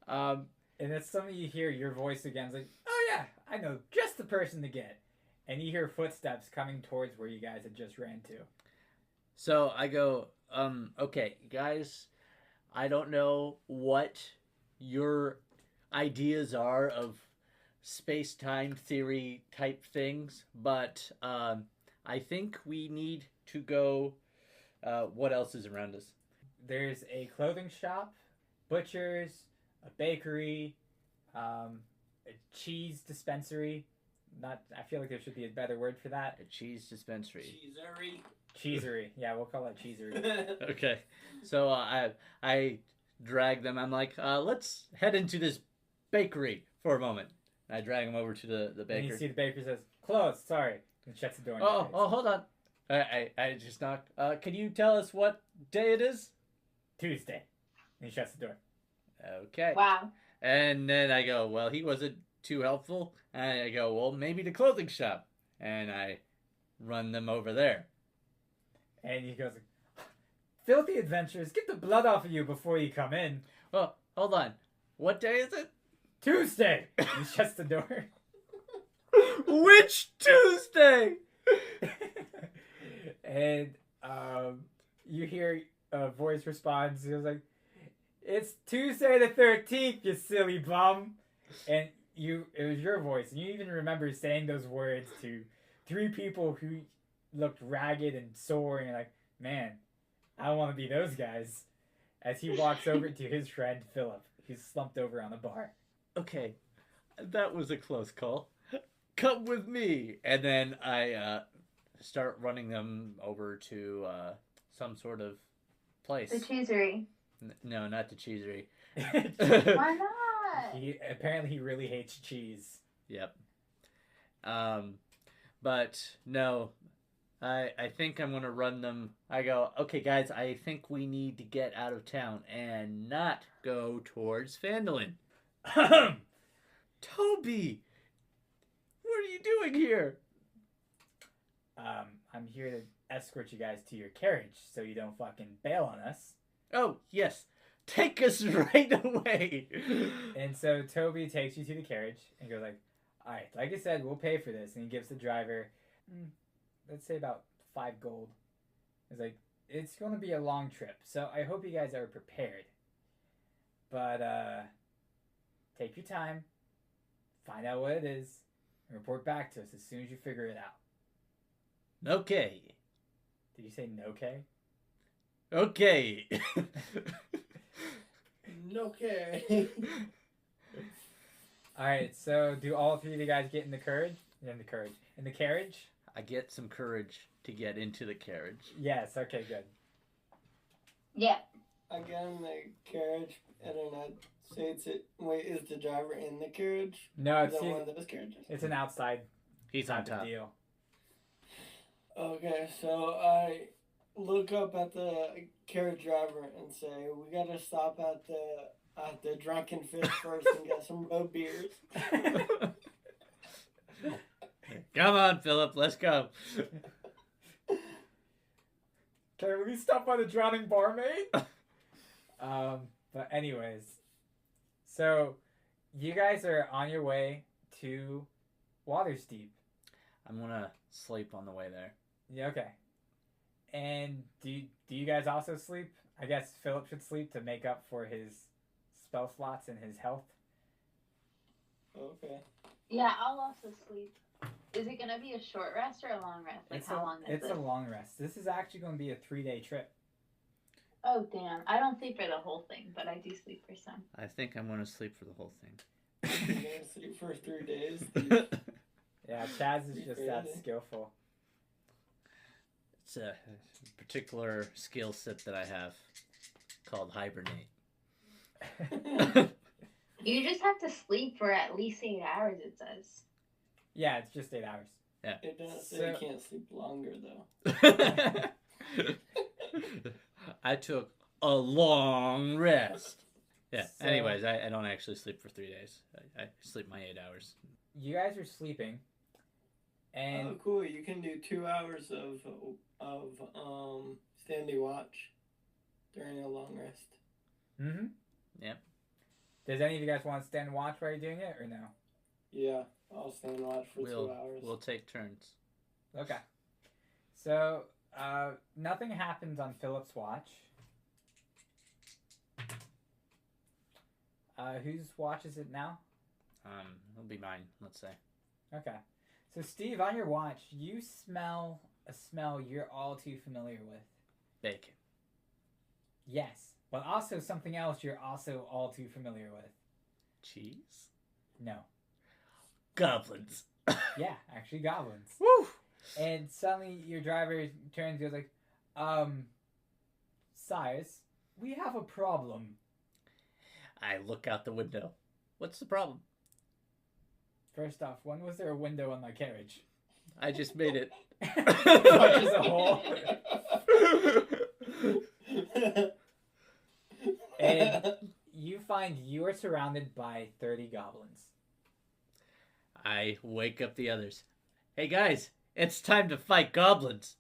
And it's something you hear your voice again. It's like, oh yeah, I know just the person to get. And you hear footsteps coming towards where you guys had just ran to. So I go, okay, guys, I don't know what your ideas are of space-time theory type things, but I think we need to go. What else is around us? There's a clothing shop, butchers, a bakery, a cheese dispensary. I feel like there should be a better word for that. A cheese dispensary. Cheesery. Cheesery. Yeah, we'll call it cheesery. Okay, so I drag them. I'm like, let's head into this bakery for a moment. I drag them over to the And baker. you see the baker says, closed, sorry. And shuts the door in your face. Oh, hold on. I just knocked. Can you tell us what day it is? Tuesday. And he shuts the door. Okay. Wow. And then I go, well, he wasn't too helpful. And I go, well, maybe the clothing shop. And I run them over there. And he goes, filthy adventurers, get the blood off of you before you come in. Oh, hold on. What day is it? Tuesday! He shuts the door. Which Tuesday? And you hear a voice responds. He was like, it's Tuesday the 13th, you silly bum. And it was your voice. And you even remember saying those words to 3 people who looked ragged and sore. And you're like, man, I don't want to be those guys. As he walks over to his friend, Phillip, who's slumped over on the bar. Okay, that was a close call. Come with me. And then I start running them over to some sort of place. The cheesery. No, not the cheesery. Why not? He really hates cheese. Yep. But no, I think I'm gonna run them. I go, okay, guys, I think we need to get out of town and not go towards Phandalin. Toby, what are you doing here? I'm here to escort you guys to your carriage so you don't fucking bail on us. Oh, yes. Take us right away. And so Toby takes you to the carriage and goes like, all right, like I said, we'll pay for this. And he gives the driver, let's say about 5 gold. He's like, it's going to be a long trip, so I hope you guys are prepared. But take your time, find out what it is, and report back to us as soon as you figure it out. Okay. Did you say no-K? Okay. Okay. All right, so do all 3 of you guys get in the carriage? In the carriage? I get some courage to get into the carriage. Yes, okay, good. Yeah. I get in the carriage and then I say wait, is the driver in the carriage? No, Is it's that one of those carriages? it's an outside He's on type of top. deal. Okay, so I look up at the carriage driver and say, we gotta stop at the Drunken Fish first and get some road beers. Come on, Phillip, let's go. Can we stop by the Drowning Barmaid? But anyways, so you guys are on your way to Waterdeep. I'm gonna sleep on the way there. Yeah, okay. And do you guys also sleep? I guess Phillip should sleep to make up for his spell slots and his health. Okay. Yeah, I'll also sleep. Is it gonna be a short rest or a long rest? Like how long is It's this? a long rest. This is actually going to be a 3-day trip. Oh damn! I don't sleep for the whole thing, but I do sleep for some. I think I'm going to sleep for the whole You're gonna sleep for 3 days. thing. Yeah, Chaz is just that Crazy. skillful. It's a particular skill set that I have called hibernate. You just have to sleep for at least 8 hours. It says. Yeah, it's just 8 hours. It doesn't say So- you can't sleep longer though. I took a long rest. Yeah. So- Anyways, I don't actually sleep for 3 days. I sleep my 8 hours. You guys are sleeping, and Oh, cool! You can do 2 hours of standing watch during a long rest. mm-hmm. Yep. Does any of you guys want to stand and watch while you're doing it, or no? Yeah, I'll stand watch for 2 hours. We'll take turns. Okay. So, nothing happens on Phillip's watch. Whose watch is it now? It'll be mine. Let's say. Okay. So, Steve, on your watch, you smell a smell you're all too familiar with. Bacon. Yes, but also something else you're also all too familiar with. Cheese. No. Goblins. Yeah, actually goblins. Woo! And suddenly your driver turns and goes like, Sires, we have a problem. I look out the window. What's the problem? First off, when was there a window on my carriage? I just made it. Punches a hole. And you find you are surrounded by 30 goblins. I wake up the others. Hey guys, it's time to fight goblins.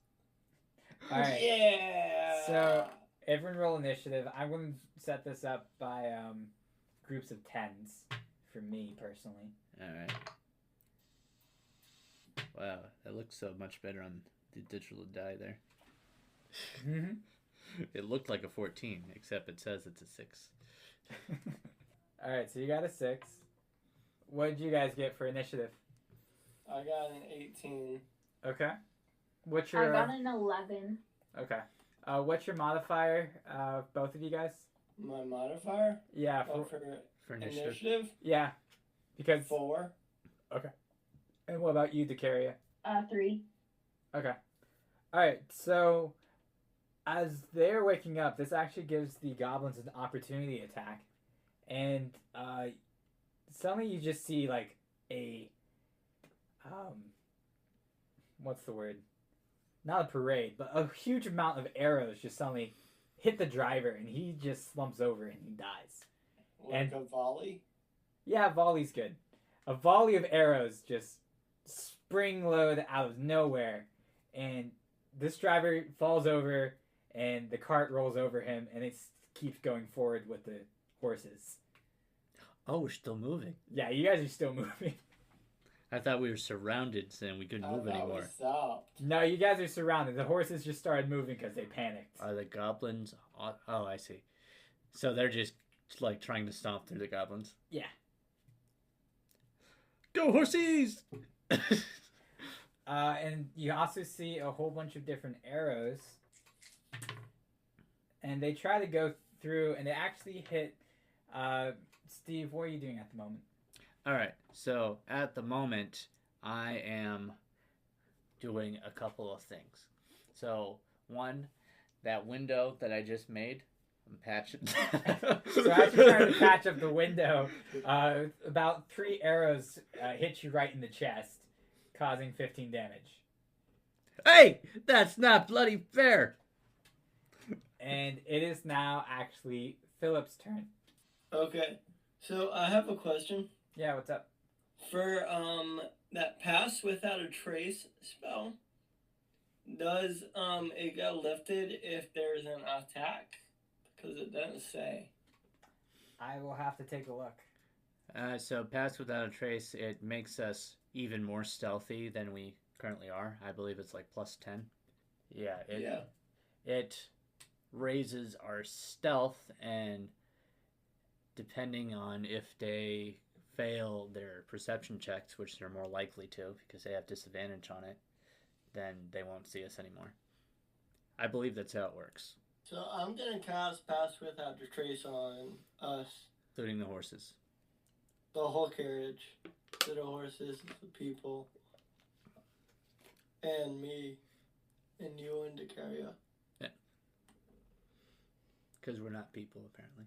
Alright, Yeah. so everyone roll initiative. I'm going to set this up by groups of 10s for me personally. Alright. Wow, that looks so much better on the digital die there. Mm-hmm. It looked like a 14, except it says it's a 6. Alright, so you got a 6. What did you guys get for initiative? I got an 18. Okay. What's I your got an 11. okay? What's your modifier? Both of you guys? My modifier? Yeah. Oh, For, For initiative. initiative? yeah. Because 4. and what about you, Dakaria? 3. Okay. All right. So as they're waking up, this actually gives the goblins an opportunity attack, and suddenly you just see like a what's the word? Not a parade, but a huge amount of arrows just suddenly hit the driver, and he just slumps over and he dies. Like a volley? Yeah, volley's good. A volley of arrows just spring load out of nowhere, and this driver falls over, and the cart rolls over him, and it keeps going forward with the horses. Oh, we're still moving. Yeah, you guys are still moving. I thought we were surrounded and we couldn't move anymore. Stopped. No, you guys are surrounded. The horses just started moving because they panicked. Are the goblins... Oh, I see. So they're just, like, trying to stomp through the goblins? Yeah. Go, horses! And you also see a whole bunch of different arrows. And they try to go through, and they actually hit... Steve, what are you doing at the moment? All right, so at the moment, I am doing a couple of things. So, one, that window that I just made, I'm patching. So as you're trying to patch up the window, about 3 arrows hit you right in the chest, causing 15 damage. Hey, that's not bloody fair. And it is now actually Philip's turn. Okay. So I have a question. Yeah, what's up? For that pass without a trace spell, does it get lifted if there's an attack? Because it doesn't say. I will have to take a look. So pass without a trace, it makes us even more stealthy than we currently are. I believe it's like plus 10. Yeah, Yeah. it raises our stealth, and depending on if they fail their perception checks, which they're more likely to because they have disadvantage on it, then they won't see us anymore. I believe that's how it works. So I'm gonna cast Pass Without a Trace on us. Including the horses. The whole carriage. To the horses, the people. And me. And you and Dakaria. Yeah. Because we're not people, apparently.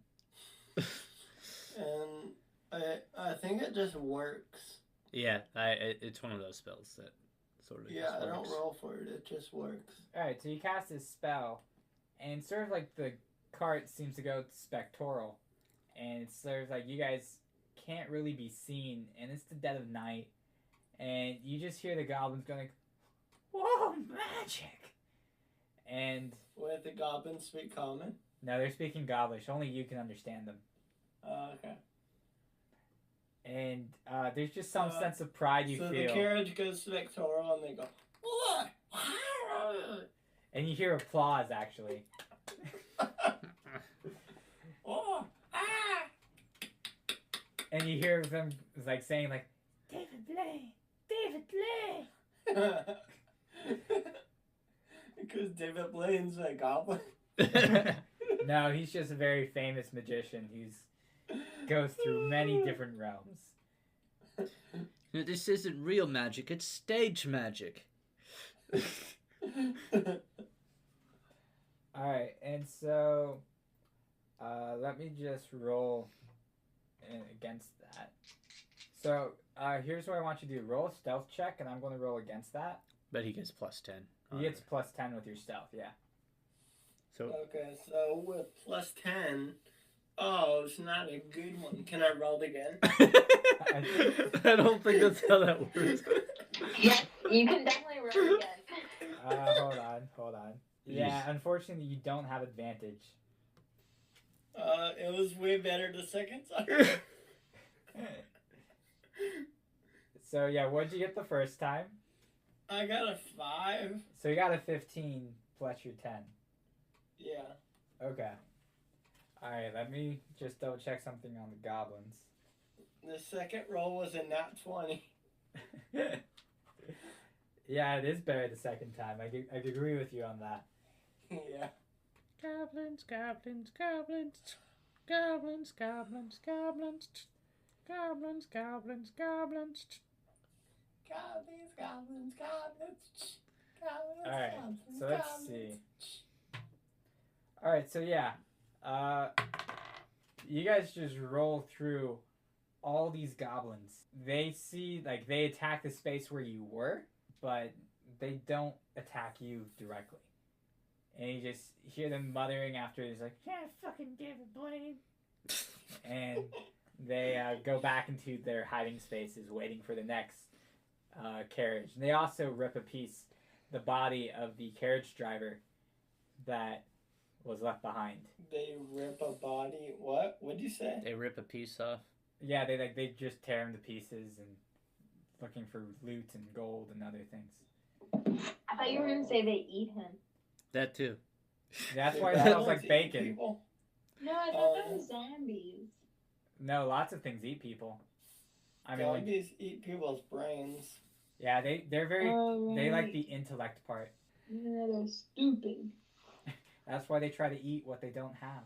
And I think it just works. Yeah, it's one of those spells that sort of Yeah, just I works. don't roll for it. It just works. Alright, so you cast this spell, and sort of like the cart seems to go spectral, and it's sort of like you guys can't really be seen, and it's the dead of night, and you just hear the goblins going like, "Whoa, magic!" And With the goblins speak common? no, they're speaking Gobblish. Only you can understand them. Okay. And there's just some sense of pride you so feel. the carriage goes spectral and they go, "What?" And you hear applause, actually. Oh, ah! And you hear them like saying like, "David Blaine! David Blaine!" Because David Blaine's a goblin. No, he's just a very famous magician who's goes through many different realms. No, this isn't real magic, it's stage magic. Alright, and so let me just roll against that. So here's what I want you to do. Roll a stealth check, and I'm going to roll against that. But he gets plus 10. He gets plus 10 with your stealth, yeah. So Okay, so with plus 10, oh, it's not a good one. Can I roll it again? I don't think that's how that works. Yes, you can definitely roll again. Hold on. Yeah, unfortunately you don't have advantage. It was way better the second time. So yeah, what'd you get the first time? I got a 5. So you got a 15 plus your 10. Yeah. Okay. Alright, let me just double check something on the goblins. The second roll was a nat 20. Yeah, it is better the second time. I agree with you on that. Yeah. Goblins, goblins, goblins. Goblins, goblins, goblins. Goblins, goblins, goblins. Goblins, goblins, goblins. Goblins, Alright, goblins, so let's goblins. see. Alright, so yeah. You guys just roll through all these goblins. They see, like, they attack the space where you were, but they don't attack you directly. And you just hear them muttering after it's like, "Yeah, fucking David Blaine." And they go back into their hiding spaces waiting for the next carriage. And they also rip a piece the body of the carriage driver that was left behind. They rip a body. What? What'd you say? They rip a piece off. Yeah, they just tear him to pieces and looking for loot and gold and other things. I thought you were going to say they eat him. That too. That's why it They smells don't like eat bacon. people. No, I thought that was zombies. No, lots of things eat people. I mean, like, Zombies eat people's brains. yeah, they're very Oh, they like right. the intellect part. Yeah, they're stupid. That's why they try to eat what they don't have.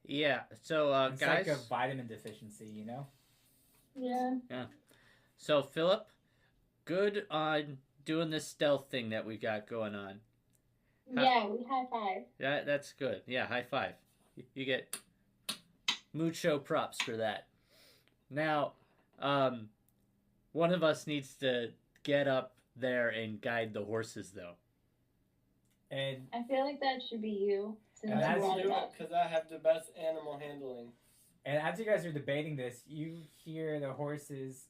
Yeah, so It's guys. like a vitamin deficiency, you know? Yeah. So Phillip, good on doing this stealth thing that we got going on. Yeah, we high five. That's good. Yeah, high five. You get mucho props for that. Now, one of us needs to get up there and guide the horses, though. And I feel like that should be you. Since And you that's brought it do it up. because I have the best animal handling. as you guys are debating this, you hear the horses.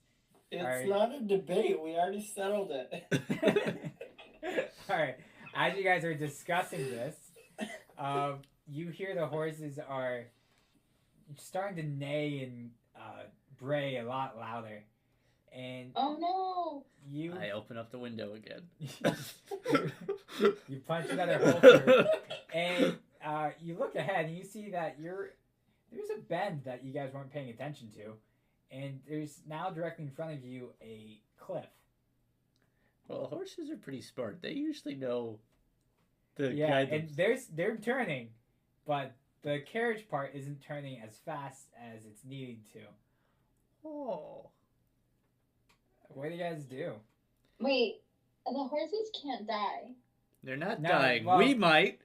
It's Alright. not a debate. We already settled it. Alright, as you guys are discussing this, you hear the horses are starting to neigh and bray a lot louder. and Oh no! you I open up the window again. you punch another hole through, and you look ahead and you see that there's a bend that you guys weren't paying attention to, and there's now directly in front of you a cliff. Well, horses are pretty smart. They usually know the Yeah, guidance. and they're turning, but the carriage part isn't turning as fast as it's needing to. Oh. What do you guys do? Wait, the horses can't die. They're not No, dying. well- We might.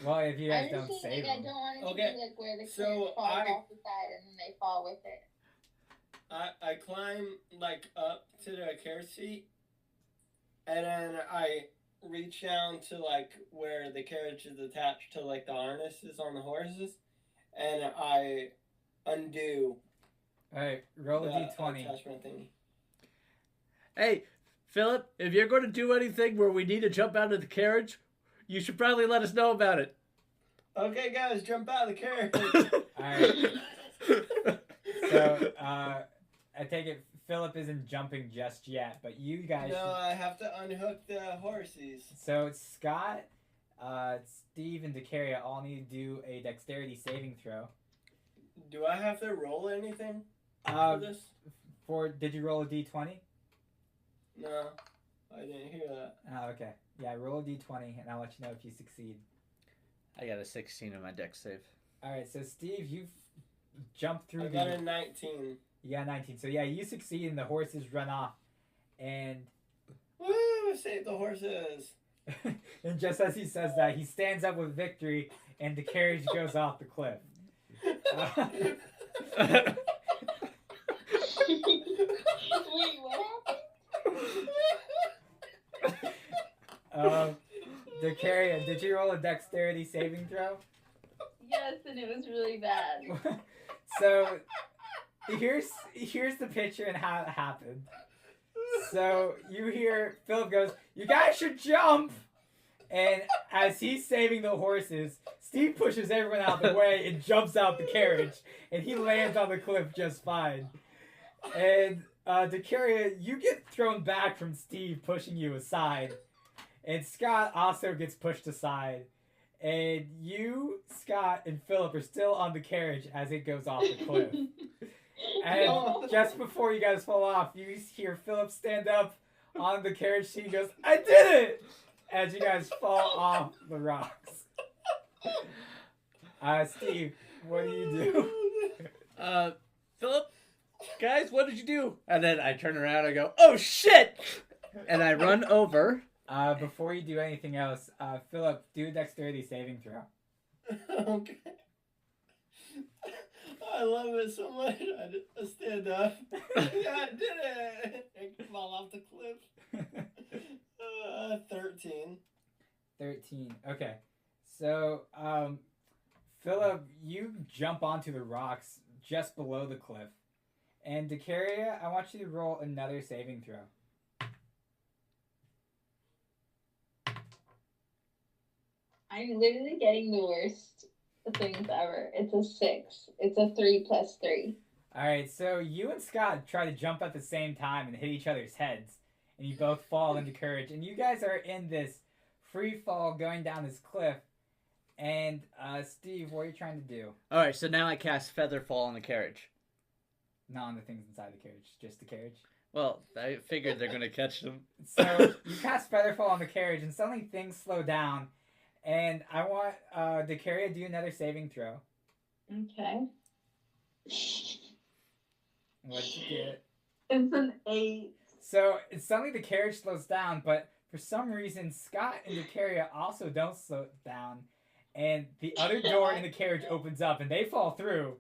Well, if you guys I'm don't just save saying, like, I them. don't want it to Okay, be like where the so carriage falls I- off the side and then they fall with it. I climb like up to the carriage seat, and then I reach down to like where the carriage is attached to like the harnesses on the horses, and I undo All right, roll a the d20. attachment thingy. Hey, Philip, if you're going to do anything where we need to jump out of the carriage, you should probably let us know about it. Okay, guys, jump out of the carriage. Alright. So, I take it Philip isn't jumping just yet, but you guys. No, I have to unhook the horses. So Scott, Steve, and Dakaria all need to do a dexterity saving throw. Do I have to roll anything for this? Did you roll a d20? No, I didn't hear that. Oh, okay. Yeah, roll a d20, and I'll let you know if you succeed. I got a 16 on my dex save. All right, so Steve, you've jumped through I got a 19. You got 19. So yeah, you succeed, and the horses run off, and Woo! Save the horses. and just as he says that, he stands up with victory, and the carriage goes off the cliff. Wait, what happened? Dakaria, did you roll a dexterity saving throw? Yes, and it was really bad. So here's the picture and how it happened. So you hear Philip goes, "You guys should jump!" And as he's saving the horses, Steve pushes everyone out of the way and jumps out the carriage, and he lands on the cliff just fine. And Dakaria, you get thrown back from Steve pushing you aside, and Scott also gets pushed aside. And you, Scott, and Philip are still on the carriage as it goes off the cliff. And just before you guys fall off, you hear Philip stand up on the carriage seat and goes, "I did it!" As you guys fall off the rocks. Steve, what do you do? Philip, guys, what did you do? And then I turn around and go, "Oh shit!" And I run over. Before you do anything else, Philip, do a dexterity saving throw. Okay. I love it so much. I stand up. Yeah, I did it. I fall off the cliff. 13. 13. Okay. So, Philip, you jump onto the rocks just below the cliff. And Dakaria, I want you to roll another saving throw. I'm literally getting the worst things ever. It's a 6. It's a 3 plus 3. Alright, so you and Scott try to jump at the same time and hit each other's heads. And you both fall into courage. And you guys are in this free fall going down this cliff. And, Steve, what are you trying to do? Alright, so now I cast Featherfall on the carriage. Not on the things inside the carriage, just the carriage. Well, I figured they're going to catch them. So you cast Featherfall on the carriage, and suddenly things slow down. And I want Dakaria to do another saving throw. Okay. What'd you get? It's an 8. So suddenly the carriage slows down, but for some reason Scott and Dakaria also don't slow down. And the other door in the carriage opens up, and they fall through.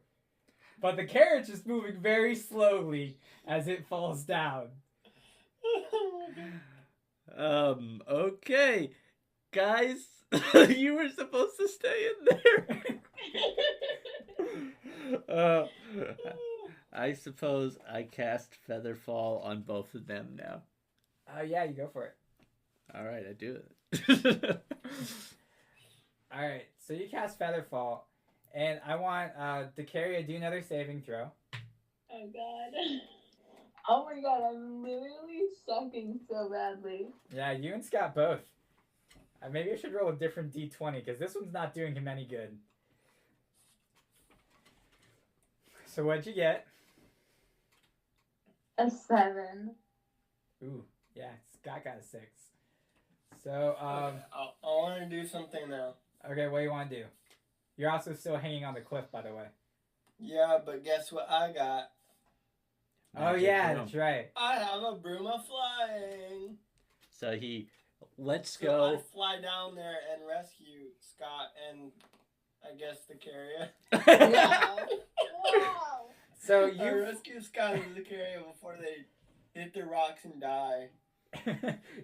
But the carriage is moving very slowly as it falls down. Okay. Guys, you were supposed to stay in there. I suppose I cast Featherfall on both of them now. Yeah, you go for it. Alright, I do it. Alright, so you cast Featherfall, and I want Dakaria to do another saving throw. Oh god. Oh my god, I'm literally sucking so badly. Yeah, you and Scott both. Maybe I should roll a different d20 because this one's not doing him any good. So what'd you get? A 7. Ooh, yeah, Scott got a 6. So, I want to do something now. okay, what do you want to do? You're also still hanging on the cliff, by the way. Yeah, but guess what I got? Oh, yeah, that's right. I have a broom of flying. So he lets So go. I fly down there and rescue Scott and I guess Dakaria. Wow. Wow. So I you rescue Scott and Dakaria before they hit the rocks and die.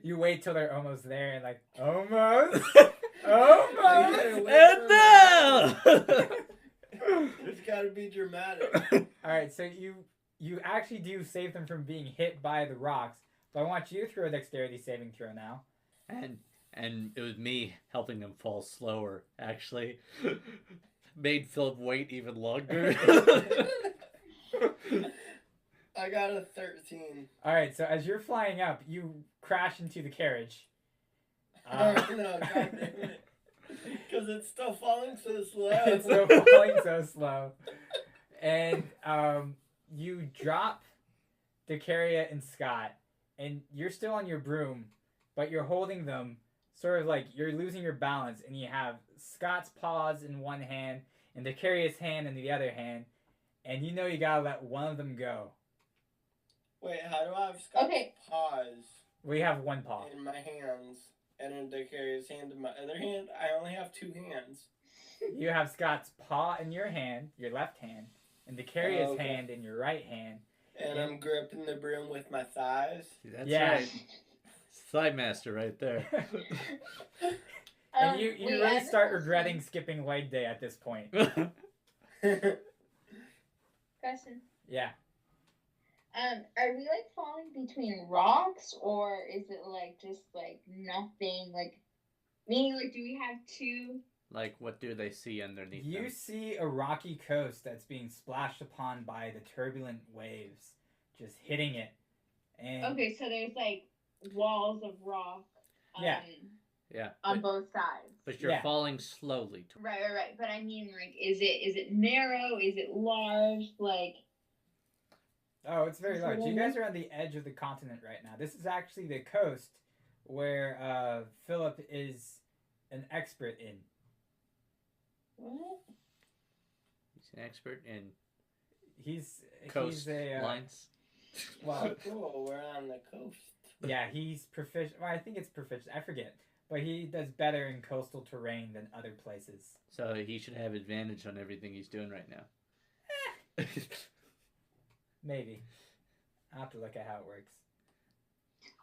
you wait till they're almost there and like almost, I almost. gotta wait And for now! It's gotta be dramatic. All right, so you actually do save them from being hit by the rocks, but I want you to throw a dexterity saving throw now. And it was me helping him fall slower, actually. Made Phillip wait even longer. I got a 13. All right, so as you're flying up, you crash into the carriage. No, god damn it. Because it's still falling so slow. It's still falling so slow. And you drop Dakaria and Scott, and you're still on your broom, but you're holding them sort of like you're losing your balance, and you have Scott's paws in one hand and Dakaria's hand in the other hand, and you know you gotta let one of them go. Wait, how do I have Scott's Okay. paws We have one paw. in my hands and in Dakaria's hand in my other hand? I only have 2 hands. You have Scott's paw in your hand, your left hand, and Dakaria's okay. hand in your right hand. And I'm gripping the broom with my thighs. That's Yeah. right. Thigh master right there. And you wait, really I have a start question. regretting skipping leg day at this point. Question. Yeah. Are we like falling between rocks, or is it like just like nothing? Like, meaning like, do we have 2? Like, what do they see underneath You them? see a rocky coast that's being splashed upon by the turbulent waves, just hitting it. And Okay, so there's like walls of rock. Yeah. Yeah. On both sides. But you're Yeah. falling slowly. Right. But I mean, like, is it narrow? Is it large? Like, oh, it's very Is large. it You guys are on the edge of the continent right now. This is actually the coast where Phillip is an expert in. what? He's an expert in He's coast a lines. well, Cool, we're on the coast. yeah, he's proficient. Well, I think it's proficient. I forget, but he does better in coastal terrain than other places. So he should have advantage on everything he's doing right now. Maybe. I'll have to look at how it works.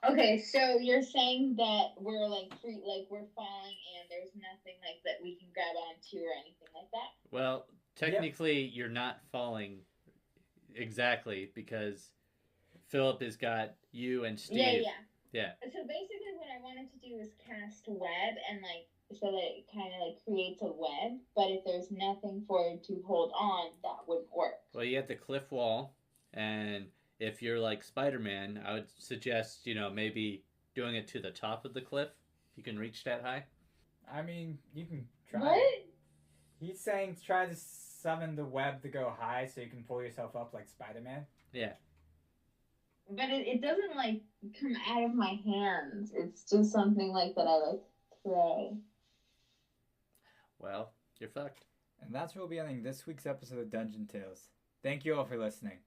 Okay, so you're saying that we're like free, like we're falling, and there's nothing like that we can grab onto or anything like that. Well, technically, you're not falling exactly because Phillip has got you and Steve. Yeah. So basically, what I wanted to do is cast web, and like so that it kind of like creates a web. But if there's nothing for it to hold on, that wouldn't work. Well, you have the cliff wall, and if you're like Spider-Man, I would suggest, maybe doing it to the top of the cliff. If you can reach that high. I mean, you can try. What? He's saying try to summon the web to go high so you can pull yourself up like Spider-Man. Yeah. But it doesn't like come out of my hands. It's just something like that I like throw. Well, you're fucked. And that's where we'll be ending this week's episode of Dungeon Tales. Thank you all for listening.